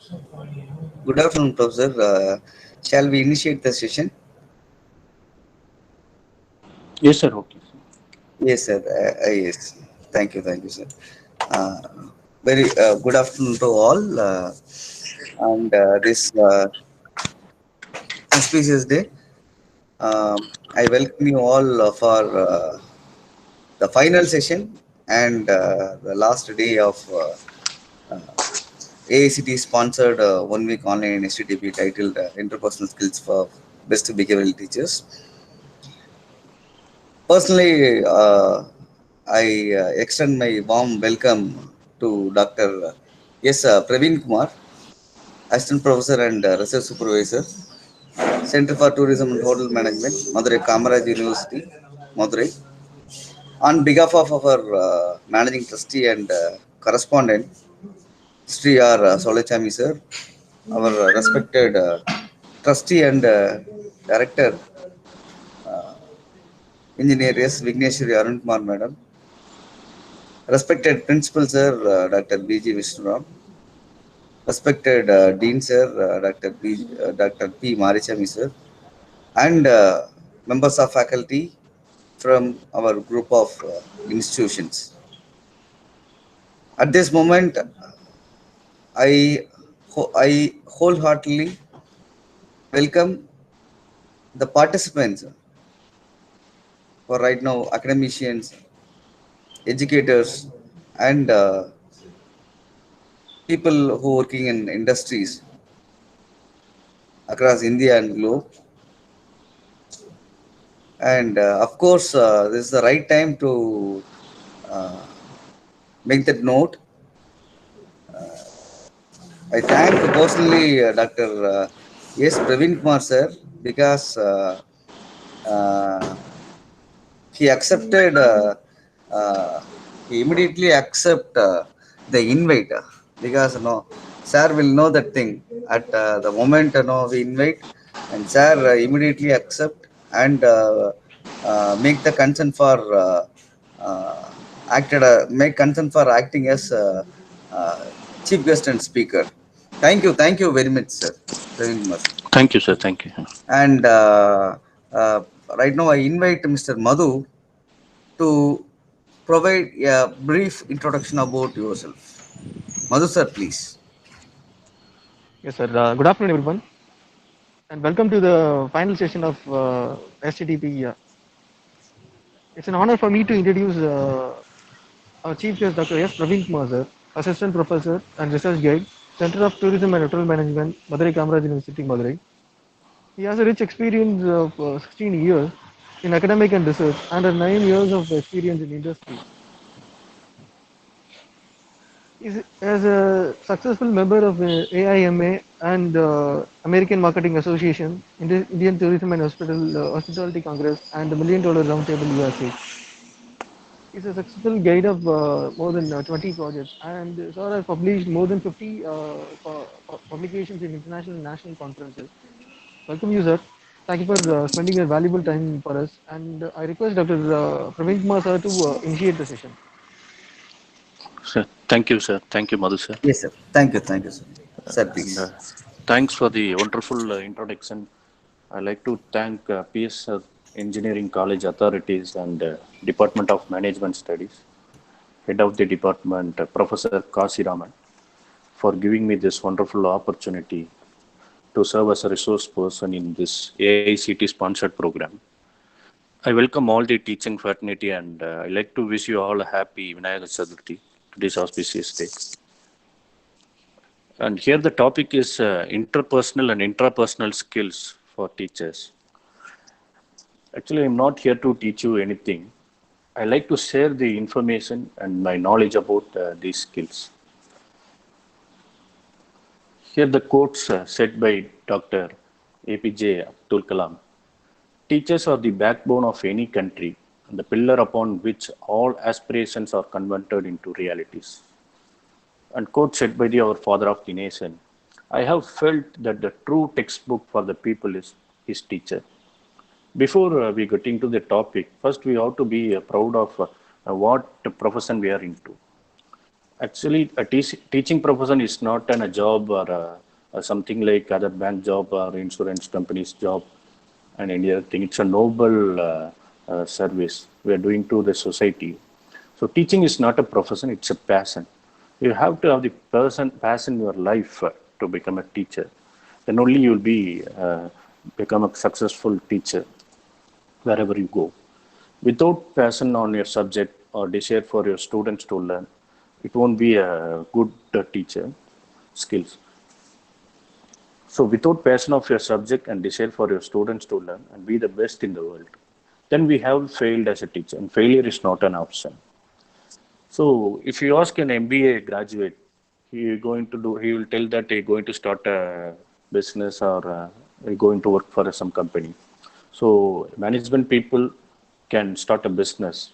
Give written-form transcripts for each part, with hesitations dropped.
Good afternoon, Professor. Shall we initiate the session? Yes, sir. Okay. Yes, sir. Yes. Thank you, sir. Uh, very good afternoon to all. And this auspicious day, I welcome you all for the final session and the last day of AICT sponsored 1 week online STTP titled Interpersonal Skills for Best Behavioral Teachers. Personally, I extend my warm welcome to Dr. Yes, Praveen Kumar, Assistant Professor and Research Supervisor, Center for Tourism and Hotel Management, Madurai Kamaraj University, Madurai. On behalf of our Managing Trustee and Correspondent, Sri R. Solachami sir, our respected Trustee and Director, Engineer S. Vigneshwari Arun Kumar Madam, respected Principal Sir Dr. B.G. Vishnuram, respected Dean Sir Dr. P. Marichami Sir, and members of faculty from our group of institutions. At this moment, I wholeheartedly welcome the participants for right now, academicians, educators, and people who working in industries across India and globe. And of course, this is the right time to uh, make that note. I thank personally Dr. S. Praveen Kumar sir because uh, he accepted, he immediately accept the invite because sir will know that thing at the moment we invite, and sir immediately accept and make the consent for acted make consent for acting as uh, chief guest and speaker. Thank you very much, sir. Praveen Kumar sir. Thank you, sir. Thank you. And uh, right now, I invite Mr. Madhu to provide a brief introduction about yourself. Madhu sir, please. Yes, sir. Good afternoon, everyone, and welcome to the final session of STTP. It's an honor for me to introduce our Chief Guest, Dr. S. Praveen Kumar, sir, Assistant Professor and Research Guide, Center of Tourism and Hotel Management, Madurai Kamaraj University, Madurai. He has a rich experience of 16 years in academic and research and 9 years of experience in industry. Is as a successful member of AIMA and American Marketing Association, Indian Tourism and Hospitality Congress, and the Million Dollar Roundtable USA. He's a successful guide of more than 20 projects, and Sir has published more than 50 publications in international and national conferences. Welcome you, sir. Thank you for spending your valuable time for us. And I request Dr. Praveen Kumar sir to initiate the session. Sir, thank you, sir. Thank you, Madhu, sir. Yes, sir. Thank you, sir. Sir, And please. thanks for the wonderful introduction. I'd like to thank PS Engineering College authorities and Department of Management Studies, Head of the Department, Professor Kasi Raman, for giving me this wonderful opportunity to serve as a resource person in this AICT sponsored program. I welcome all the teaching fraternity and I'd like to wish you all a happy Vinayaga Chaturthi, today's auspicious day. And here the topic is interpersonal and intrapersonal skills for teachers. Actually, I'm not here to teach you anything. I like to share the information and my knowledge about these skills. Here the quotes said by Dr. APJ Abdul Kalam. Teachers are the backbone of any country and the pillar upon which all aspirations are converted into realities. And quote said by our father of the nation, I have felt that the true textbook for the people is his teacher. Before we get into the topic, first we have to be proud of what profession we are into. Actually, a teaching profession is not a job or something like other bank job or insurance company's job and any other thing. It's a noble service we are doing to the society. So teaching is not a profession; it's a passion. You have to have the passion in your life to become a teacher. Then only you will be become a successful teacher wherever you go. Without passion on your subject or desire for your students to learn, it won't be a good teacher skills. So without passion of your subject and desire for your students to learn and be the best in the world, then we have failed as a teacher, and failure is not an option. So if you ask an MBA graduate, he will tell that he's going to start a business or going to work for some company. So management people can start a business.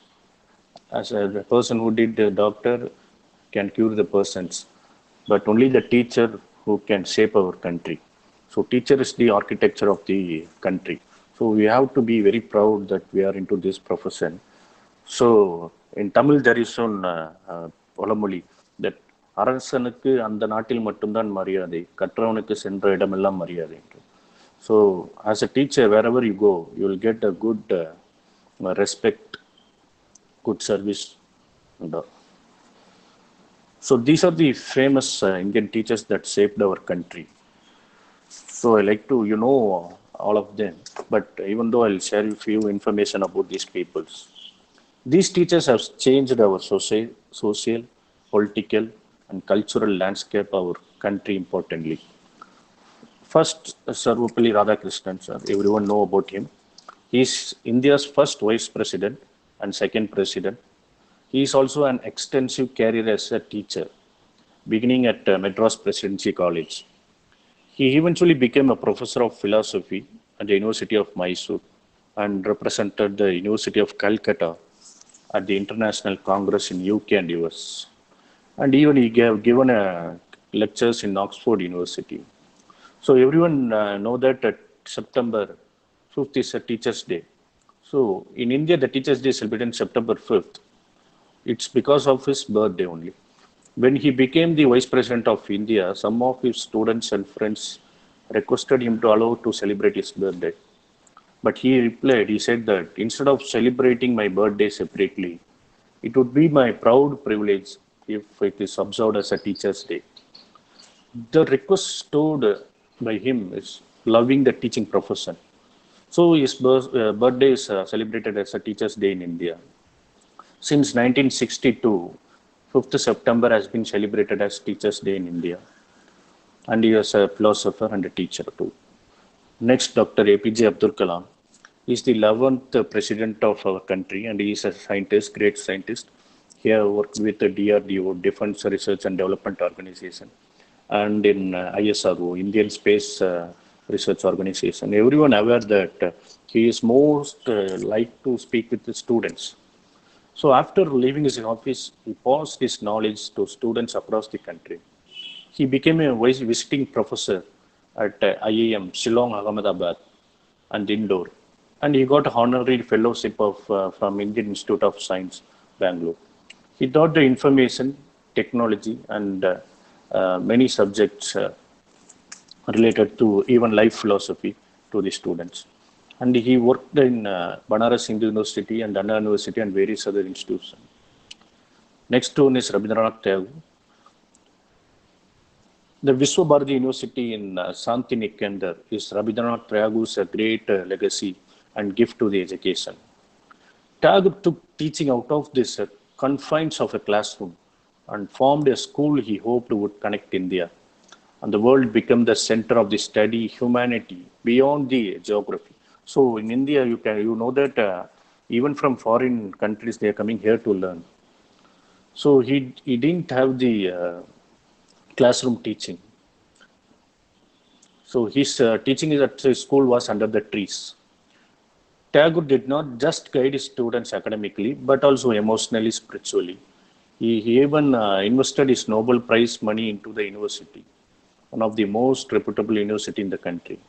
As a the person who did the doctor can cure the persons, but only the teacher who can shape our country. So teacher is the architecture of the country. So we have to be very proud that we are into this profession. So in Tamil there is one பழமொழி that அரசனுக்கு அந்த நாட்டில் மட்டும்தான் மரியாதை கற்றவனுக்கு சென்ற இடமெல்லாம் மரியாதை என்று. So as a teacher wherever you go you will get a good respect, good service and all. So these are the famous Indian teachers that shaped our country. So I like to all of them, but even though I'll share a few information about these peoples. These teachers have changed our social, political, and cultural landscape of our country importantly. First, Sarvapalli Radhakrishnan, sir. Everyone know about him. He is India's first vice president and second president. He is also an extensive career as a teacher, beginning at Madras Presidency College. He eventually became a professor of philosophy at the University of Mysore and represented the University of Calcutta at the International Congress in UK and US. And even he gave given lectures in Oxford University. So everyone know that September 5th is a Teachers' Day. So in India, the Teachers' Day is celebrated September 5th. It's because of his birthday only. When he became the Vice President of India, some of his students and friends requested him to allow to celebrate his birthday. But he replied, he said that instead of celebrating my birthday separately, it would be my proud privilege if it is observed as a Teacher's Day. The request stood by him is loving the teaching profession. So his birthday is celebrated as a Teacher's Day in India. Since 1962, 5th September has been celebrated as Teacher's Day in India. And he was a philosopher and a teacher too. Next, Dr. APJ Abdul Kalam. He is the 11th president of our country and he is a scientist, great scientist. He has worked with the DRDO, Defense Research and Development Organization, and in ISRO, Indian Space Research Organization. Everyone aware that he is most like to speak with the students. So after leaving his office, he passed his knowledge to students across the country. He became a visiting professor at IIM, Shillong, Ahmedabad, and Indore. And he got honorary fellowship from Indian Institute of Science, Bangalore. He taught the information, technology, and many subjects related to even life philosophy to the students. And he worked in Banaras Hindu University and Anna University and various other institutions. Next one is Rabindranath Tagore. The Vishwa Bharati University in Santiniketan is Rabindranath Tagore's great legacy and gift to the education. Tagore took teaching out of this confines of a classroom and formed a school he hoped would connect India and the world become the center of the study humanity beyond the geography. So in India, you know that even from foreign countries they are coming here to learn. So he didn't have the classroom teaching. So his teaching at his school was under the trees. Tagore did not just guide his students academically, but also emotionally, spiritually. He even invested his Nobel Prize money into the university, one of the most reputable university in the country.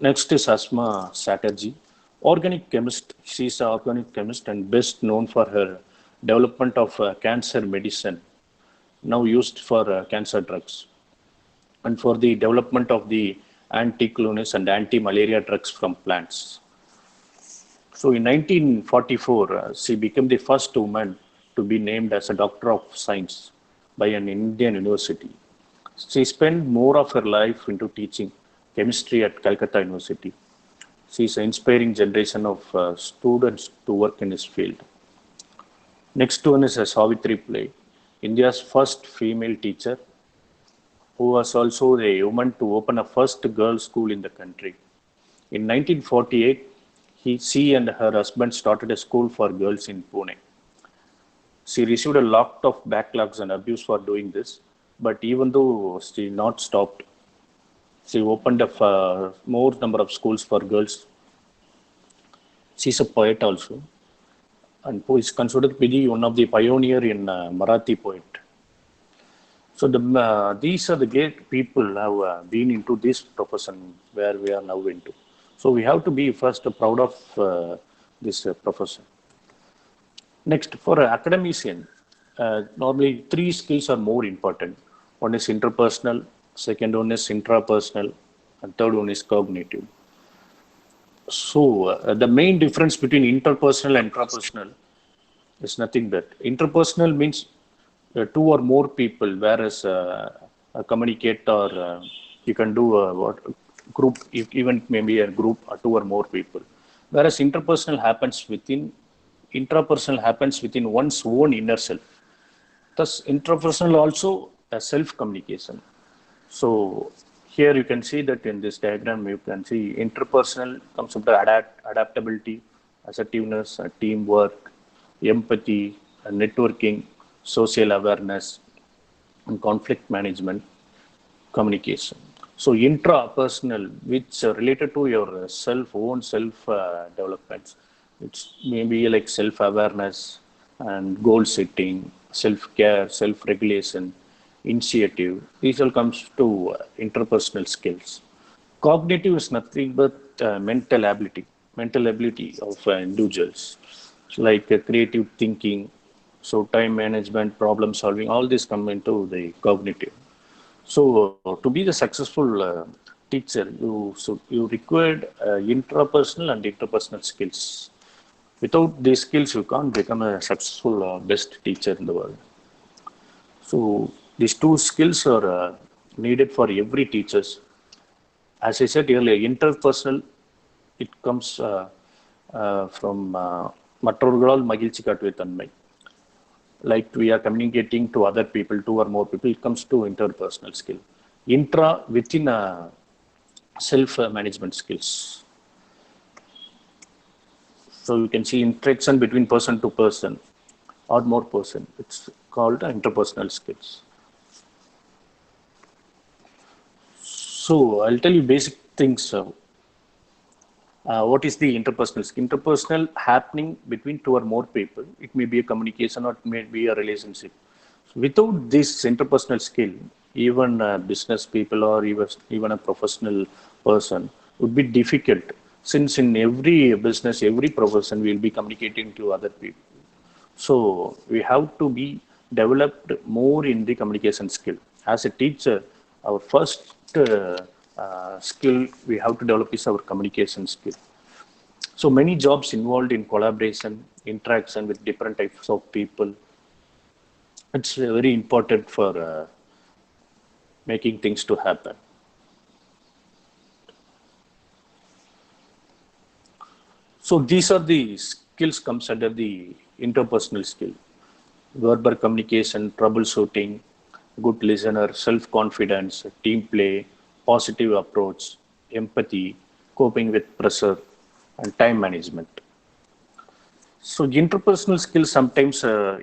Next is Asma Chatterjee, organic chemist. She is an organic chemist and best known for her development of cancer medicine, now used for cancer drugs, and for the development of the anti-clonus and anti-malaria drugs from plants. So in 1944, she became the first woman to be named as a Doctor of Science by an Indian university. She spent more of her life into teaching chemistry at Calcutta University. She is an inspiring generation of students to work in this field. Next one is Savitri Pillai, India's first female teacher, who was also the woman to open a first girls' school in the country. In 1948, she and her husband started a school for girls in Pune. She received a lot of backlogs and abuse for doing this, but even though she not stopped, she opened up more number of schools for girls. She's a poet also, and who is considered to be one of the pioneer in Marathi poet. So these are the great people who have been into this profession where we are now into. So we have to be first proud of this profession. Next, for an academician, normally three skills are more important. One is interpersonal, second one is intrapersonal, and third one is cognitive. So the main difference between interpersonal and intrapersonal is nothing but interpersonal means two or more people, whereas a communicate or you can do what group, even maybe a group or two or more people. Whereas intrapersonal happens within one's own inner self. Thus, intrapersonal also a self-communication. So here you can see that in this diagram, you can see interpersonal comes under adaptability, assertiveness, teamwork, empathy, networking, social awareness, and conflict management, communication. So intrapersonal, which are related to your own self developments. It's maybe like self-awareness and goal setting, self-care, self-regulation, initiative. These all comes to interpersonal skills. Cognitive is nothing but mental ability of individuals, like creative thinking, so time management, problem solving, all this come into the cognitive. So to be the successful teacher, you required intrapersonal and interpersonal skills. Without these skills, you can't become a successful best teacher in the world. So these two skills are needed for every teachers. As I said earlier, interpersonal, it comes from மற்றவர்களால் மகிழ்ச்சி காட்டுவே தன்மை. Like we are communicating to other people, two or more people, it comes to interpersonal skill. Intra, within self-management skills. So you can see interaction between person to person or more person. It's called interpersonal skills. So I'll tell you basic things. What is the interpersonal skill? Interpersonal happening between two or more people. It may be a communication or it may be a relationship. So without this interpersonal skill, even business people or even a professional person would be difficult. Since in every business, every profession, we will be communicating to other people. So we have to be developed more in the communication skill. As a teacher, our first skill we have to develop is our communication skill. So many jobs involved in collaboration, interaction with different types of people. It's very important for making things to happen. So these are the skills comes under the interpersonal skill: verbal communication, troubleshooting, good listener, self-confidence, team play, positive approach, empathy, coping with pressure, and time management. So interpersonal skills sometimes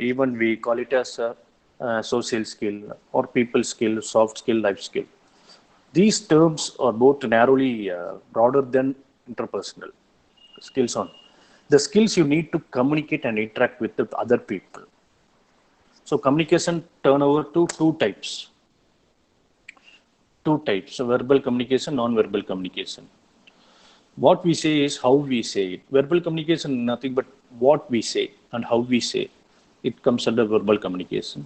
even we call it as a social skill or people skill, soft skill, life skill. These terms are both narrowly broader than interpersonal skills on. The skills you need to communicate and interact with the other people. So communication turn over to two types, so verbal communication, non-verbal communication. What we say is how we say it. Verbal communication, nothing but what we say and how we say. it comes under verbal communication.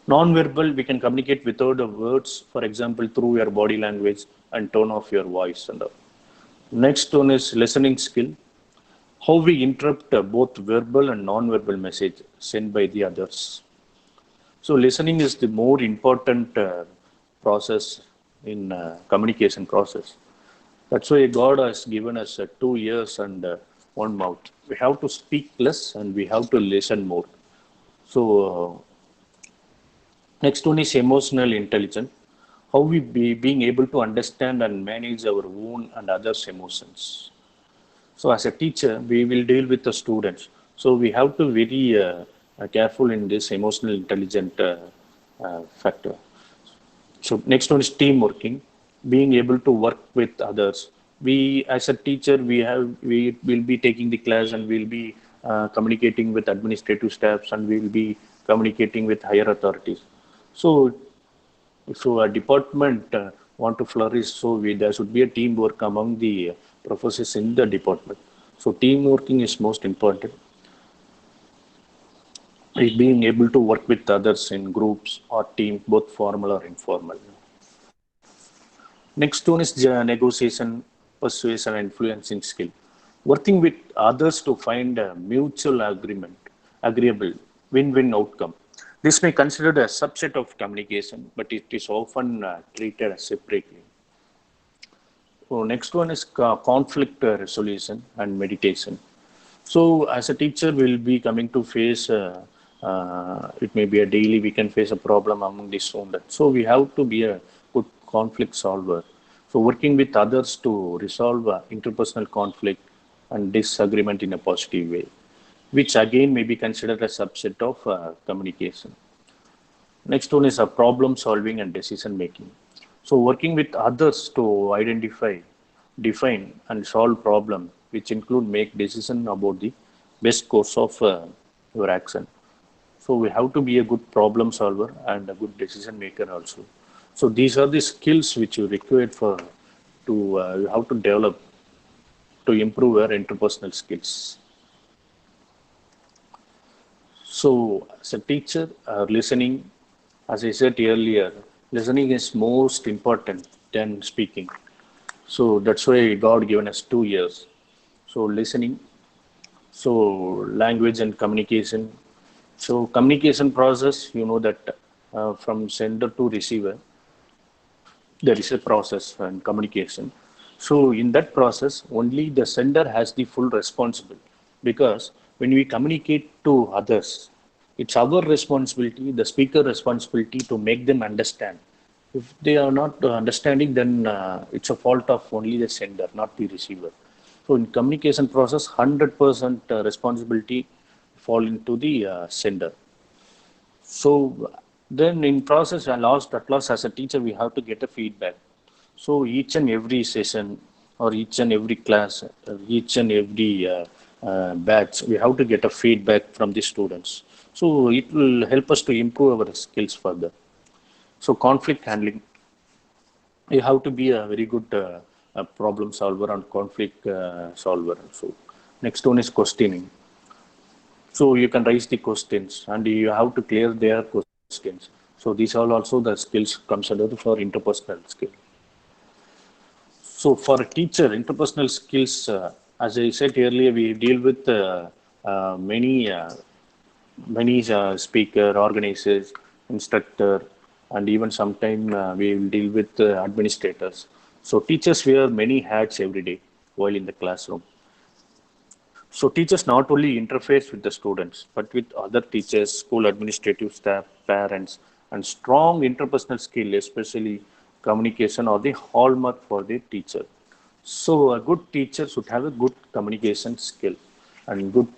Non-verbal, we can communicate without the words, for example, through your body language and tone of your voice. And all. Next one is listening skill. How we interrupt both verbal and non-verbal message sent by the others. So listening is the more important process in communication process. That's why God has given us 2 ears and one mouth. We have to speak less and we have to listen more. So next one is emotional intelligence. How we being able to understand and manage our own and others' emotions. So as a teacher, we will deal with the students. So we have to very careful in this emotional intelligent factor. So next one is team working, being able to work with others. We, as a teacher, we will be taking the class and we'll be communicating with administrative staffs and we'll be communicating with higher authorities. So, so a department want to flourish, so there should be a teamwork among the professors in the department. So team working is most important. Being able to work with others in groups or teams, both formal or informal. Next one is negotiation, persuasion, and influencing skill. Working with others to find a mutual agreement, agreeable, win-win outcome. This may be considered a subset of communication, but it is often treated separately. So next one is conflict resolution and meditation. So as a teacher, we'll be coming to face, it may be a daily, we can face a problem among the students. So we have to be a good conflict solver. So working with others to resolve interpersonal conflict and disagreement in a positive way, which again may be considered a subset of communication. Next one is a problem solving and decision making. So working with others to identify, define and solve problems, which include make decision about the best course of your action. So we have to be a good problem solver and a good decision maker also. So these are the skills which you require for to you have to develop to improve your interpersonal skills. So as a teacher, listening, as I said earlier, listening is most important than speaking. So that's why God given us 2 years. So listening, so language and communication. So communication process, you know that from sender to receiver, there is a process and communication. So in that process, only the sender has the full responsibility because when we communicate to others, it's our responsibility, the speaker responsibility to make them understand. If they are not understanding, then it's a fault of only the sender, not the receiver. So in communication process, 100% responsibility fall into the sender. So then in process, at last as a teacher, we have to get a feedback. So each and every session or each and every class, each and every batch, we have to get a feedback from the students. So it will help us to improve our skills further. So conflict handling, you have to be a very good problem solver and conflict solver. So next one is questioning. So you can raise the questions and you have to clear their questions. So these are also the skills comes under for interpersonal skill. So for a teacher, interpersonal skills, as I said earlier, we deal with many speaker, organizers, instructor, and even sometime we will deal with administrators. So teachers wear many hats every day while in the classroom. So teachers not only interface with the students, but with other teachers, school administrative staff, parents, and strong interpersonal skill, especially communication, are the hallmark for the teacher. So a good teacher should have a good communication skill, and good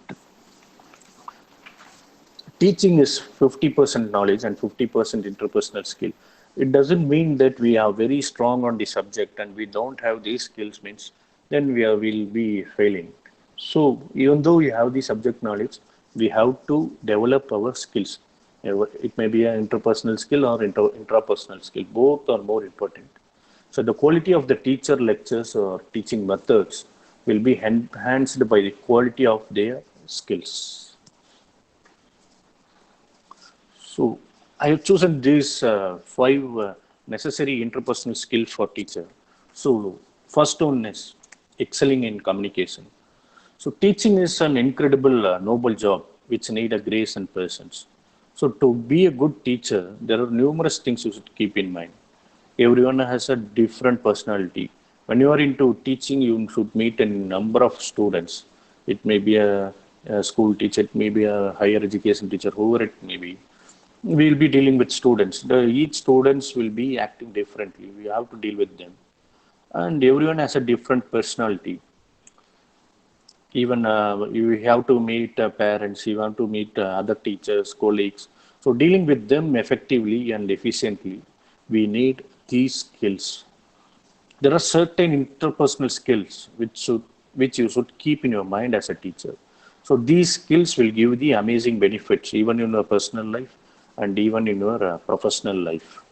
teaching is 50% knowledge and 50% interpersonal skill. It doesn't mean that we are very strong on the subject and we don't have these skills means then will be failing. So even though we have the subject knowledge, we have to develop our skills. It may be an interpersonal skill or intrapersonal skill. Both are more important. So the quality of the teacher lectures or teaching methods will be enhanced by the quality of their skills. So I have chosen these five necessary interpersonal skills for teacher. So first one is excelling in communication. So teaching is an incredible noble job which need a grace and patience. So to be a good teacher, there are numerous things you should keep in mind. Everyone has a different personality. When you are into teaching, you should meet a number of students. It may be a school teacher, it may be a higher education teacher, whoever it may be. We'll be dealing with students. Each students will be acting differently. We have to deal with them, and everyone has a different personality. Even you have to meet parents, you have to meet other teachers, colleagues. So dealing with them effectively and efficiently, we need these skills. There are certain interpersonal skills which you should keep in your mind as a teacher. So these skills will give the amazing benefits even in your personal life and even in your professional life.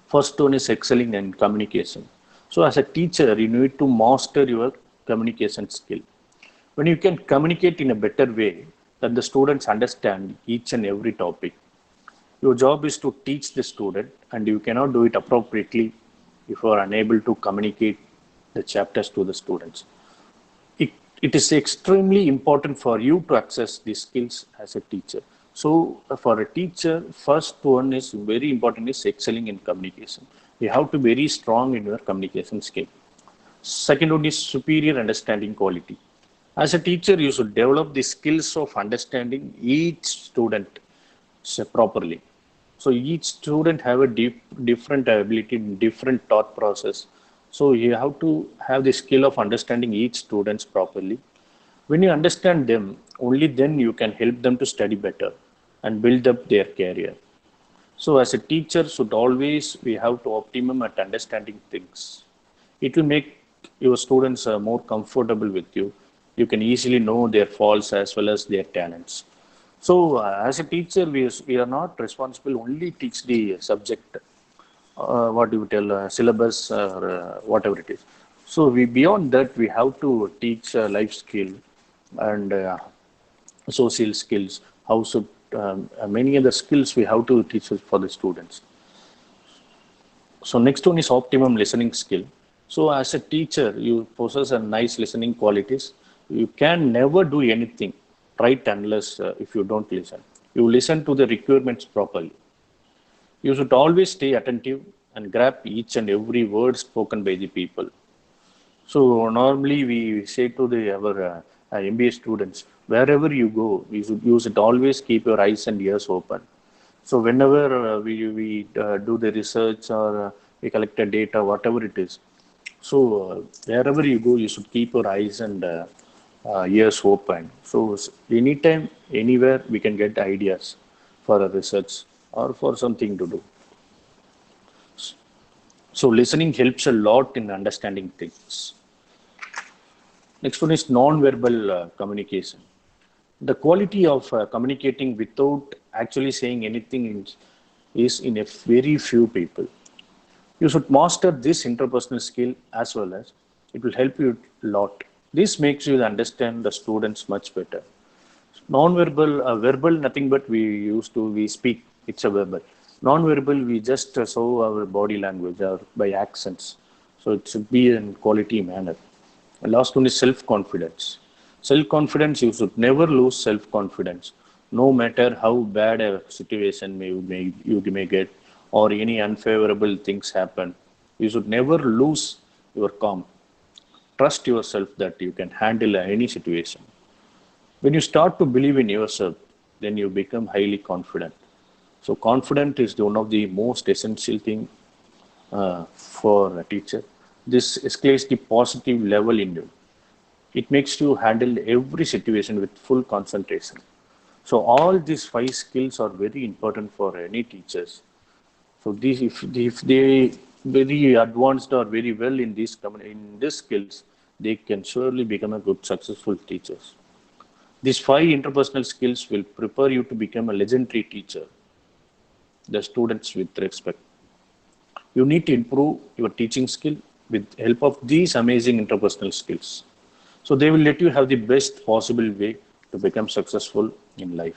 First one is excelling in communication. So as a teacher, you need to master your communication skill. When you can communicate in a better way, that the students understand each and every topic. Your job is to teach the student, and you cannot do it appropriately if you are unable to communicate the chapters to the students. It, it is extremely important for you to access these skills as a teacher. So for a teacher, first one is very important is excelling in communication. You have to be very strong in your communication skill. Second one is superior understanding quality. As a teacher, you should develop the skills of understanding each student properly. So each student have a different ability, different thought process. So you have to have the skill of understanding each students properly. When you understand them, only then you can help them to study better and build up their career. So as a teacher should always we have to optimum at understanding things. It will make your students more comfortable with you. You can easily know their faults as well as their talents. So as a teacher, we are not responsible only teach the subject, what you tell, syllabus or whatever it is. So we beyond that we have to teach life skill and social skills, how should many other skills we have to teach for the students. So next one is optimum listening skill. So as a teacher, you possess a nice listening qualities. You can never do anything right unless if you don't listen. You listen to the requirements properly. You should always stay attentive and grab each and every word spoken by the people. So normally we say to our MBA students, wherever you go, you should always keep your eyes and ears open. So whenever we do the research or we collect the data, whatever it is, so wherever you go, you should keep your eyes and ears open. So anytime, anywhere, we can get ideas for a research or for something to do. So listening helps a lot in understanding things. Next one is non-verbal communication. The quality of communicating without actually saying anything is in a very few people. You should master this interpersonal skill as well as it will help you a lot. This makes you understand the students much better. Non-verbal, verbal, nothing but we speak. It's a verbal. Non-verbal, we just show our body language or by accents. So it should be in quality manner. And last one is self-confidence. Self-confidence, you should never lose self-confidence, no matter how bad a situation you may get or any unfavorable things happen. You should never lose your calm. Trust yourself that you can handle any situation. When you start to believe in yourself, then you become highly confident. So confident is one of the most essential thing for a teacher. This escalates the positive level in you. It makes you handle every situation with full concentration. So all these five skills are very important for any teachers. So these, if they very advanced or very well in these skills, they can surely become a good successful teachers. These five interpersonal skills will prepare you to become a legendary teacher, the students with respect. You need to improve your teaching skill with help of these amazing interpersonal skills. So they will let you have the best possible way to become successful in life.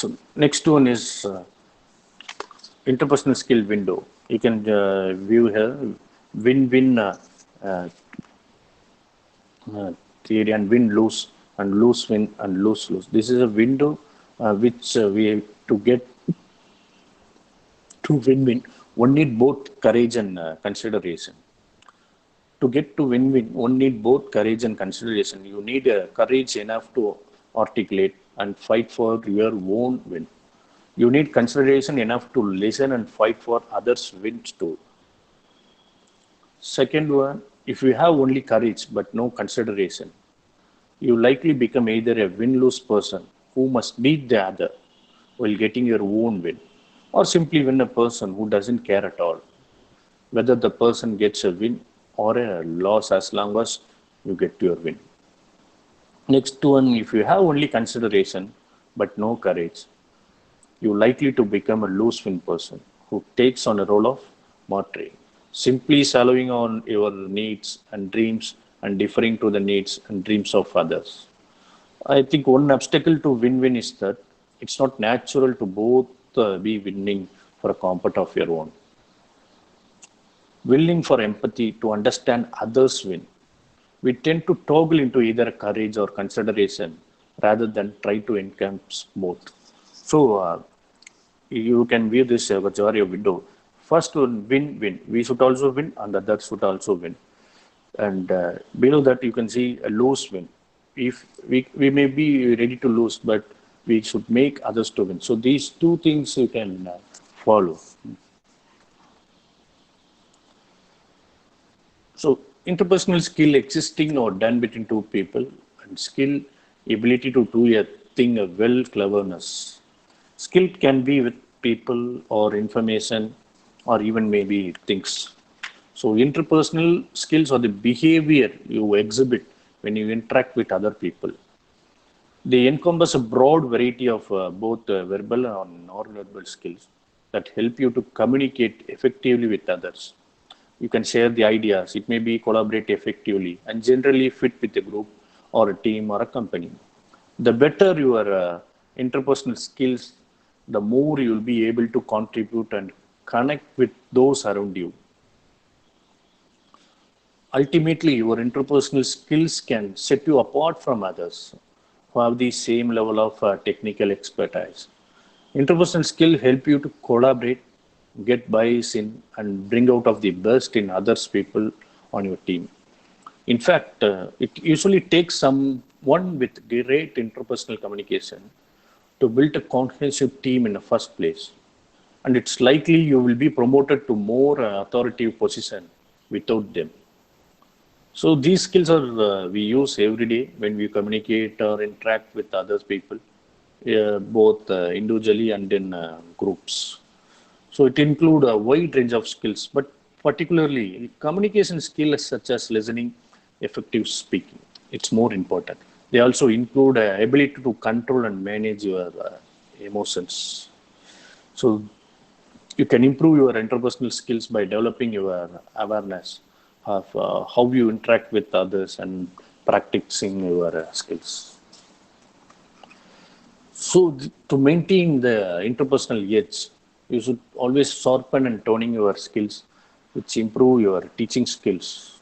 So next one is interpersonal skill window. You can view here win-win uh, theory and win-lose and lose-win and lose-lose. This is a window which we to get to win-win. One need both courage and consideration. To get to win-win, one need both courage and consideration. You need courage enough to articulate and fight for your own win. You need consideration enough to listen and fight for others' wins too. Second one, if you have only courage but no consideration, you likely become either a win-lose person who must beat the other while getting your own win, or simply win a person who doesn't care at all whether the person gets a win or a loss as long as you get your win. Next one, if you have only consideration but no courage, you're likely to become a lose-win person who takes on a role of martyr, simply swallowing on your needs and dreams and deferring to the needs and dreams of others. I think one obstacle to win-win is that it's not natural to both be winning for a comfort of your own. Willing for empathy to understand others' win. We tend to toggle into either courage or consideration rather than try to encompass both. So you can view this majority window. First one, win-win. We should also win and others should also win. And below that, you can see a lose win. If we may be ready to lose, but we should make others to win. So these two things you can follow. So interpersonal skill existing or done between two people and skill ability to do a thing a well cleverness. Skill can be with people or information or even maybe things. So interpersonal skills are the behavior you exhibit when you interact with other people. They encompass a broad variety of both verbal and non-verbal skills that help you to communicate effectively with others. You can share the ideas. It may be collaborate effectively and generally fit with a group or a team or a company. The better your interpersonal skills, the more you will be able to contribute and connect with those around you. Ultimately, your interpersonal skills can set you apart from others who have the same level of technical expertise. Interpersonal skill help you to collaborate, get bias in, and bring out of the best in others people on your team. In fact, it usually takes someone with great interpersonal communication to build a cohesive team in the first place. And it's likely you will be promoted to more authoritative position without them. So these skills are we use every day when we communicate or interact with other people, both individually and in groups. So it include a wide range of skills, but particularly communication skills such as listening, effective speaking. It's more important. They also include ability to control and manage your emotions. So you can improve your interpersonal skills by developing your awareness of how you interact with others and practicing your skills. So to maintain the interpersonal edge, you should always sharpen and toning your skills, which improve your teaching skills.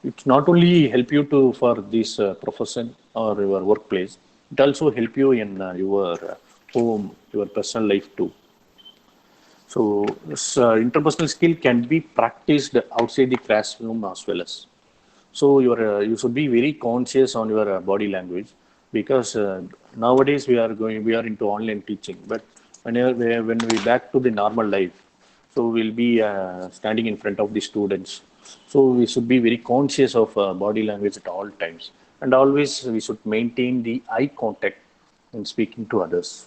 It not only help you to for this profession or your workplace, it also help you in your home, your personal life too. So this interpersonal skill can be practiced outside the classroom as well as. So you should be very conscious on your body language because nowadays we are into online teaching. But when we back to the normal life, so we'll be standing in front of the students. So we should be very conscious of body language at all times, and always we should maintain the eye contact in speaking to others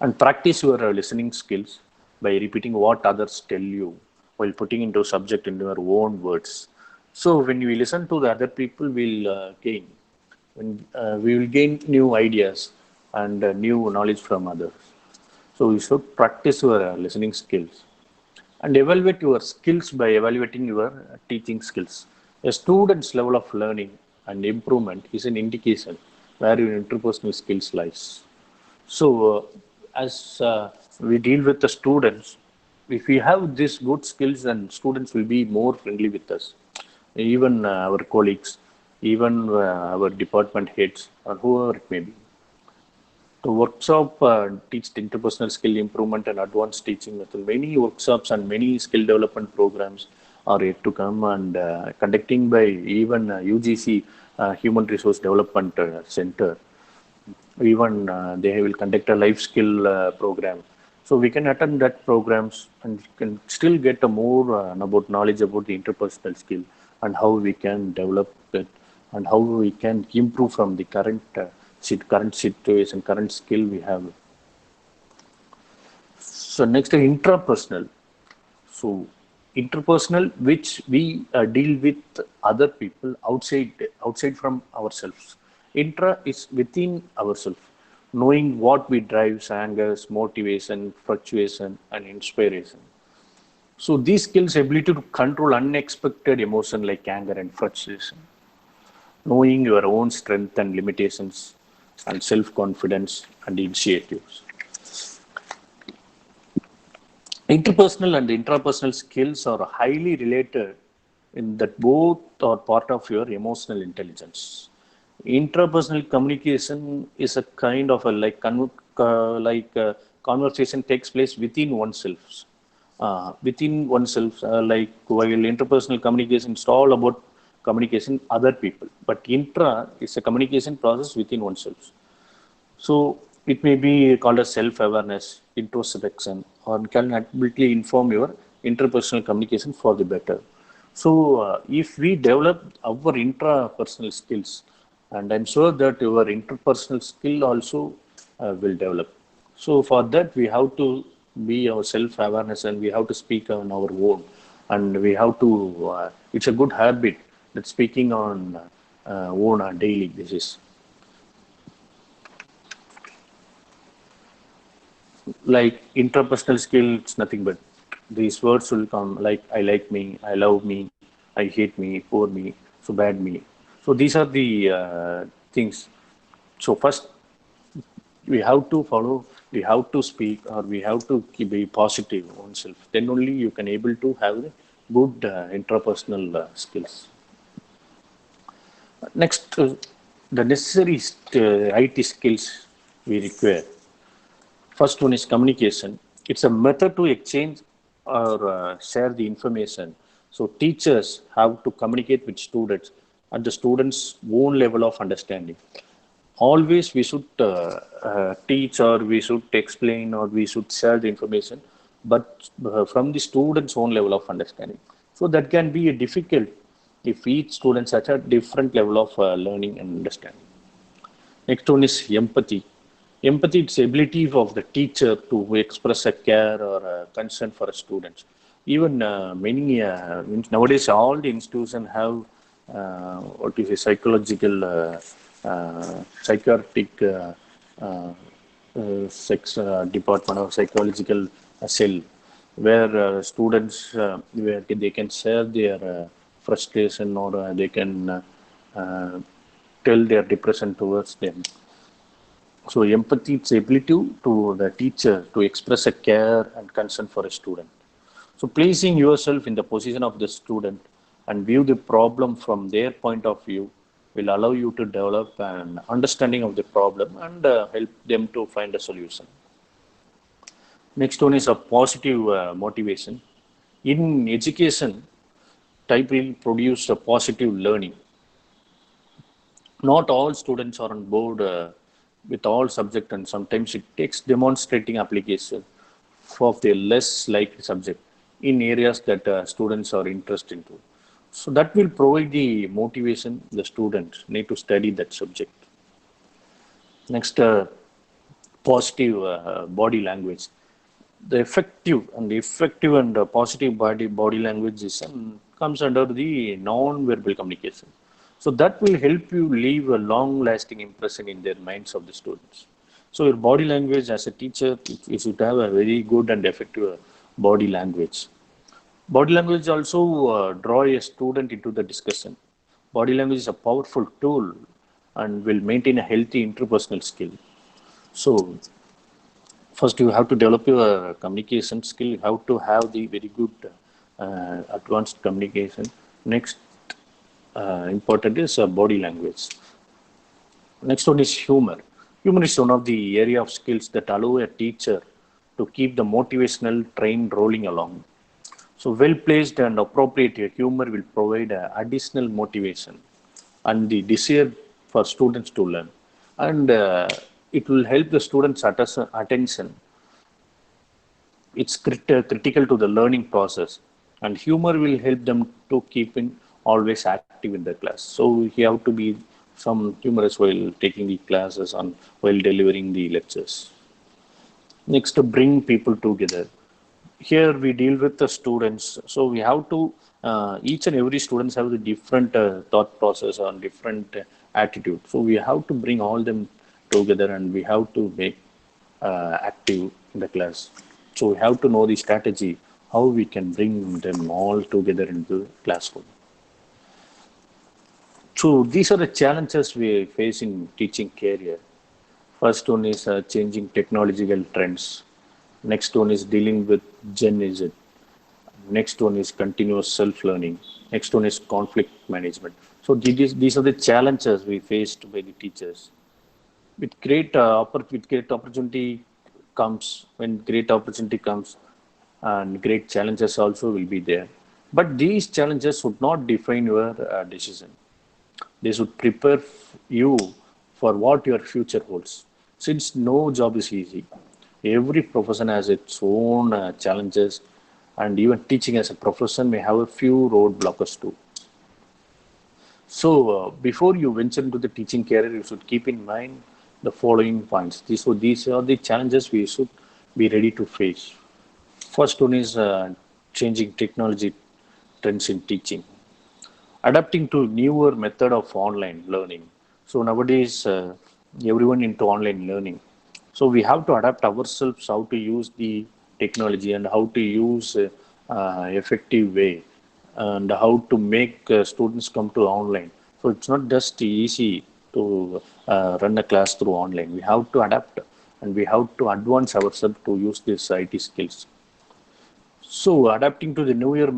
and practice your listening skills by repeating what others tell you while putting into subject in your own words. So when we listen to the other people, we will gain new ideas and new knowledge from others. So you should practice your listening skills and evaluate your skills by evaluating your teaching skills. A student's level of learning and improvement is an indication where your interpersonal skills lies. So, as we deal with the students, if we have these good skills, then students will be more friendly with us. Even our colleagues, even our department heads, or whoever it may be. The workshop teaches interpersonal skill improvement and advanced teaching method. Many workshops and many skill development programs are yet to come, and conducting by even UGC Human Resource Development Center. Even they will conduct a life skill program. So we can attend that programs and can still get a more about knowledge about the interpersonal skill and how we can develop it and how we can improve from the current situation, current skill we have. So next, intrapersonal. So interpersonal, which we deal with other people outside from ourselves. Intra is within ourselves, knowing what we drives, angers, motivation, fluctuation, and inspiration. So these skills ability to control unexpected emotion like anger and frustration, knowing your own strength and limitations, and self-confidence and initiatives. Interpersonal and intrapersonal skills are highly related in that both are part of your emotional intelligence. Interpersonal communication is a kind of a conversation takes place within oneself. Like while interpersonal communication is all about communication other people, but intra is a communication process within oneself. So it may be called as self-awareness, introspection, or can ability inform your interpersonal communication for the better. So if we develop our intrapersonal skills, and I'm sure that your interpersonal skill also will develop. So for that, we have to be our self-awareness and we have to speak on our own. And we have to, it's a good habit that speaking on own on daily basis. Like interpersonal skill, it's nothing but these words will come like I like me, I love me, I hate me, poor me, so bad me. So these are the things. So first we have to follow, we have to speak, or we have to be positive oneself, then only you can able to have the good interpersonal skills. Next, the necessary IT skills we require. First one is communication. It's a method to exchange or share the information. So teachers have to communicate with students at the students' own level of understanding. Always we should teach or we should explain or we should share the information, but from the student's own level of understanding. So that can be a difficult if each student has a different level of learning and understanding. Next one is empathy. Empathy is the ability of the teacher to express a care or a concern for a student. Even many nowadays, all the institutions have what is a psychological, psychiatric sex department or psychological cell where students where they can share their frustration or they can tell their depression towards them. So empathy is the ability to the teacher to express a care and concern for a student. So placing yourself in the position of the student and view the problem from their point of view will allow you to develop an understanding of the problem and help them to find a solution. Next one is a positive motivation. In education, type will produce a positive learning. Not all students are on board with all subject, and sometimes it takes demonstrating application of the less likely subject in areas that students are interested into. So that will provide the motivation the students need to study that subject. Next, positive body language. The effective and positive body language is comes under the non-verbal communication. So that will help you leave a long-lasting impression in their minds of the students. So your body language as a teacher, you should have a very good and effective body language. Body language also draw a student into the discussion. Body language is a powerful tool and will maintain a healthy interpersonal skill. So First, you have to develop your communication skill. You have to have the very good advanced communication. Next, important is body language. Next one is humor. Humor is one of the area of skills that allow a teacher to keep the motivational train rolling along. So well placed and appropriate humor will provide additional motivation and the desire for students to learn. And it will help the students' attention. It's critical to the learning process. And humor will help them to keep in always active in the class. So you have to be some humorous while taking the classes and while delivering the lectures. Next, to bring people together. Here we deal with the students, so we have to each and every students have the different thought process or different attitude. So we have to bring all them together and we have to make active in the class. So we have to know the strategy how we can bring them all together into the classroom. So these are the challenges we face in teaching career. First one is changing technological trends. Next one is dealing with Gen Z. Next one is continuous self-learning. Next one is conflict management. So these are the challenges we faced by the teachers. With great opportunity comes, when great opportunity comes, and great challenges also will be there. But these challenges would not define your decision. They should prepare you for what your future holds. Since no job is easy, every profession has its own challenges, and even teaching as a profession may have a few roadblockers too. So, before you venture into the teaching career, you should keep in mind the following points. These are the challenges we should be ready to face. First one is changing technology trends in teaching, adapting to newer method of online learning. So nowadays, everyone into online learning. So we have to adapt ourselves how to use the technology and how to use effective way and how to make students come to online. So it's not just easy to run a class through online. We have to adapt and we have to advance ourselves to use these IT skills. So, adapting to the newer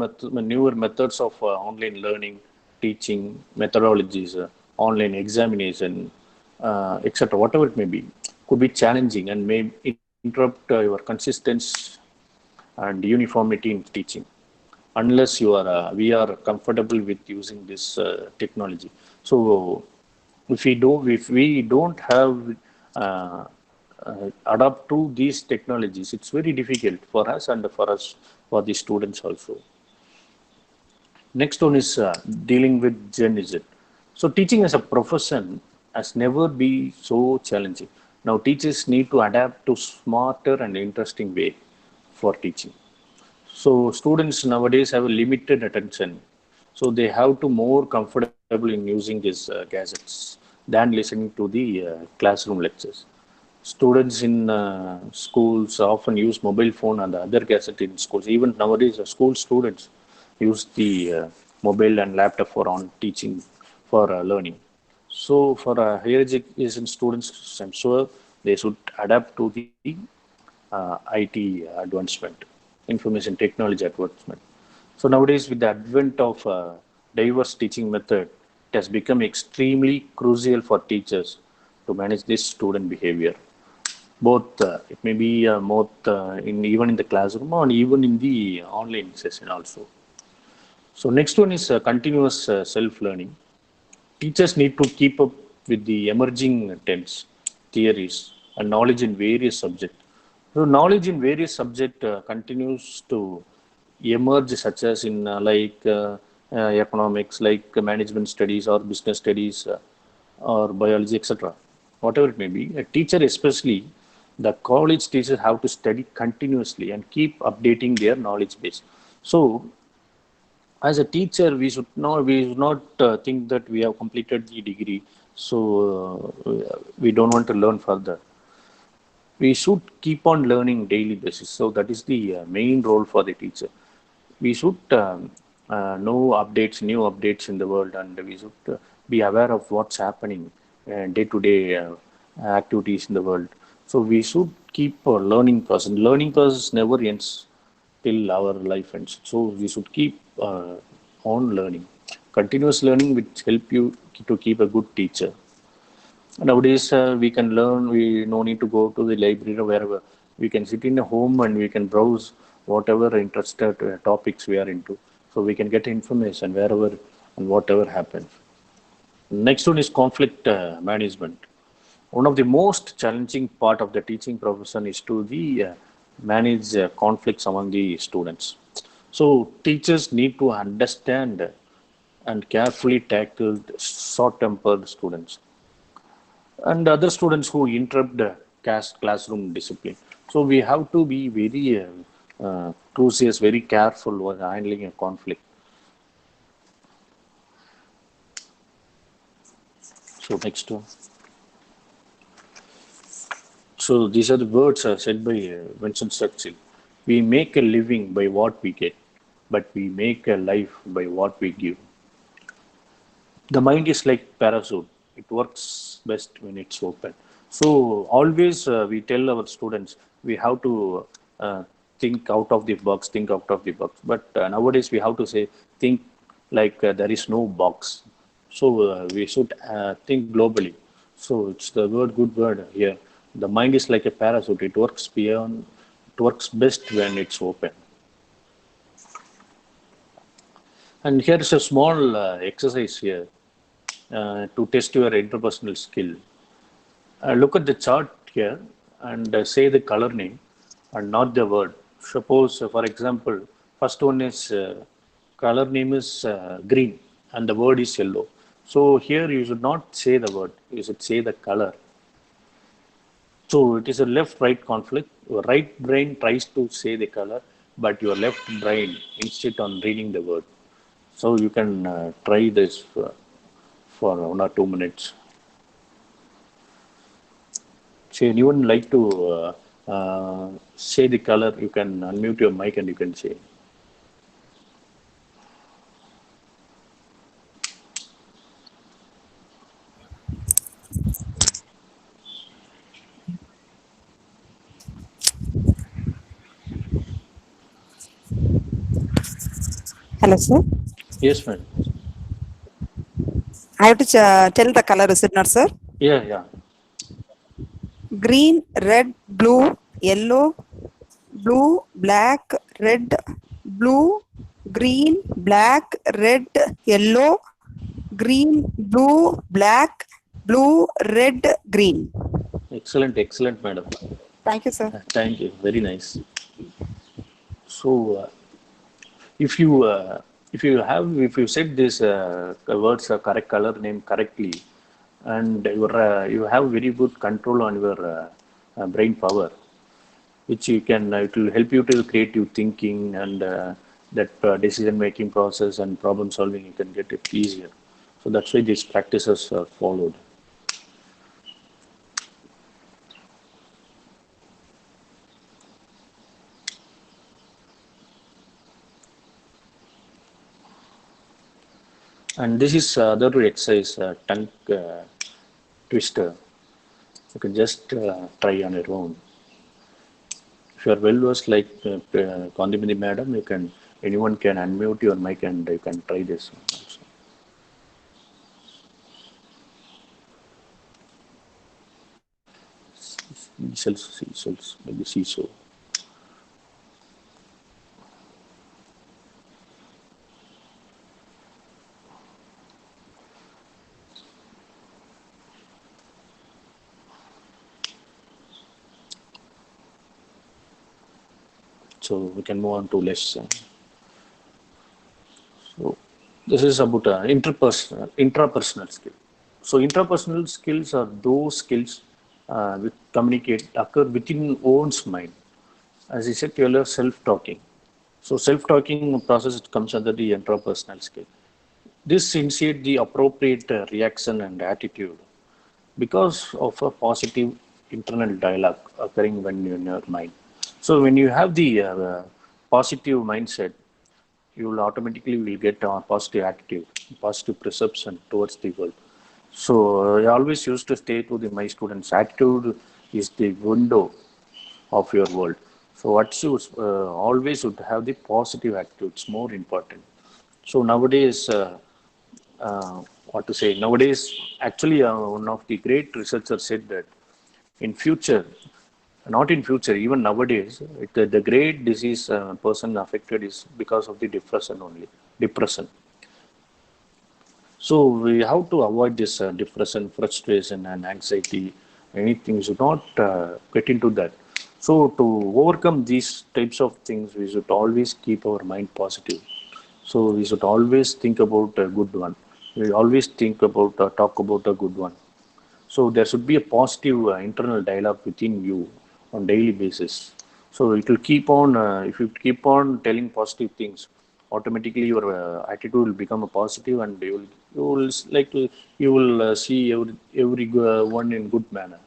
methods of online learning, teaching, methodologies, online examination, etc., whatever it may be, could be challenging and may interrupt your consistency and uniformity in teaching, unless we are comfortable with using this technology. So, if we don't have uh, adapt to these technologies, it's very difficult for us and for us for the students also. Next one is dealing with Gen Z. So teaching as a profession has never been so challenging. Now teachers need to adapt to smarter and interesting way for teaching. So students nowadays have a limited attention. So they have to more comfortable in using these gadgets than listening to the classroom lectures. Students in schools often use mobile phone and other gadget in schools. Even nowadays, school students use the mobile and laptop for on teaching for learning. So for higher education students, I'm sure they should adapt to the IT advancement, information technology advancement. So nowadays, with the advent of diverse teaching method, it has become extremely crucial for teachers to manage this student behavior. Both it may be both in even in the classroom or even in the online session also. So next one is continuous self-learning. Teachers need to keep up with the emerging trends, theories, and knowledge in various subjects. So knowledge in various subjects continues to emerge, such as in economics, like management studies or business studies or biology, etc. Whatever it may be, a teacher, especially the college teachers, have to study continuously and keep updating their knowledge base. So as a teacher we should not think that we have completed the degree, so we don't want to learn further. We should keep on learning daily basis, so that is the main role for the teacher. We should know new updates in the world, and we should be aware of what's happening day to day activities in the world. So we should keep a learning process. Learning process never ends till our life ends. So we should keep on learning. Continuous learning which help you to keep a good teacher. Nowadays, we can learn. We no need to go to the library or wherever. We can sit in a home and we can browse whatever interested topics we are into. So we can get information wherever and whatever happens. Next one is conflict management. One of the most challenging part of the teaching profession is to the manage conflicts among the students. So teachers need to understand and carefully tackle short-tempered students and other students who interrupt the classroom discipline. So we have to be very cautious, very careful when handling a conflict. So next one. So these are the words said by Winston Churchill. We make a living by what we get, but we make a life by what we give. The mind is like parachute. It works best when it's open. So always we tell our students we have to think out of the box, think out of the box, but nowadays we have to say think like there is no box. So we should think globally. So it's the word, good word here. The mind is like a parachute. It works beyond, it works best when it's open. And here is a small exercise here to test your interpersonal skill. Look at the chart here and say the color name and not the word. Suppose, for example, first one is color name is green and the word is yellow. So here you should not say the word, you should say the color. So it is a left-right conflict. Your right brain tries to say the color, but your left brain instead on reading the word. So you can try this for 1 or 2 minutes. So anyone like to say the color, you can unmute your mic and you can say. Hello, sir. Yes, ma'am. I have to tell the color, is it not, sir? Yeah, yeah. Green, red, blue, yellow, blue, black, red, blue, green, black, red, yellow, green, blue, black, blue, red, green. Excellent, excellent, madam. Thank you, sir. Thank you. Very nice. So if you if you said this words correct color name correctly, and you have very good control on your brain power, which you can it will help you to creative thinking and that decision making process and problem solving, you can get it easier. So that's why these practices are followed. And this is other exercise, tongue twister. You can just try on your own. If you are well versed like Kandimini madam, you can, anyone can unmute your mic and you can try this also. Cells, maybe CISO. So we can move on to less. So this is about intrapersonal skill. So intrapersonal skills are those skills which communicate occur within one's mind. As I said earlier, self-talking. So self-talking process comes under the intrapersonal skill. This initiates the appropriate reaction and attitude because of a positive internal dialogue occurring when you're in your mind. So when you have the positive mindset, you will automatically will get a positive attitude, positive perception towards the world. So I always used to stay to my students' attitude is the window of your world. So what you always should have the positive attitude. It's more important. So nowadays, what to say? Nowadays, actually, one of the great researchers said that in future, not in future, even nowadays, the great disease person affected is because of the depression only. Depression. So we have to avoid this depression, frustration, and anxiety. Anything should not get into that. So to overcome these types of things, we should always keep our mind positive. So we should always think about a good one. We always think about talk about a good one. So there should be a positive internal dialogue within you on daily basis. So it will keep on, if you keep on telling positive things, automatically your attitude will become a positive, and you will like to, you will see every one in good manner.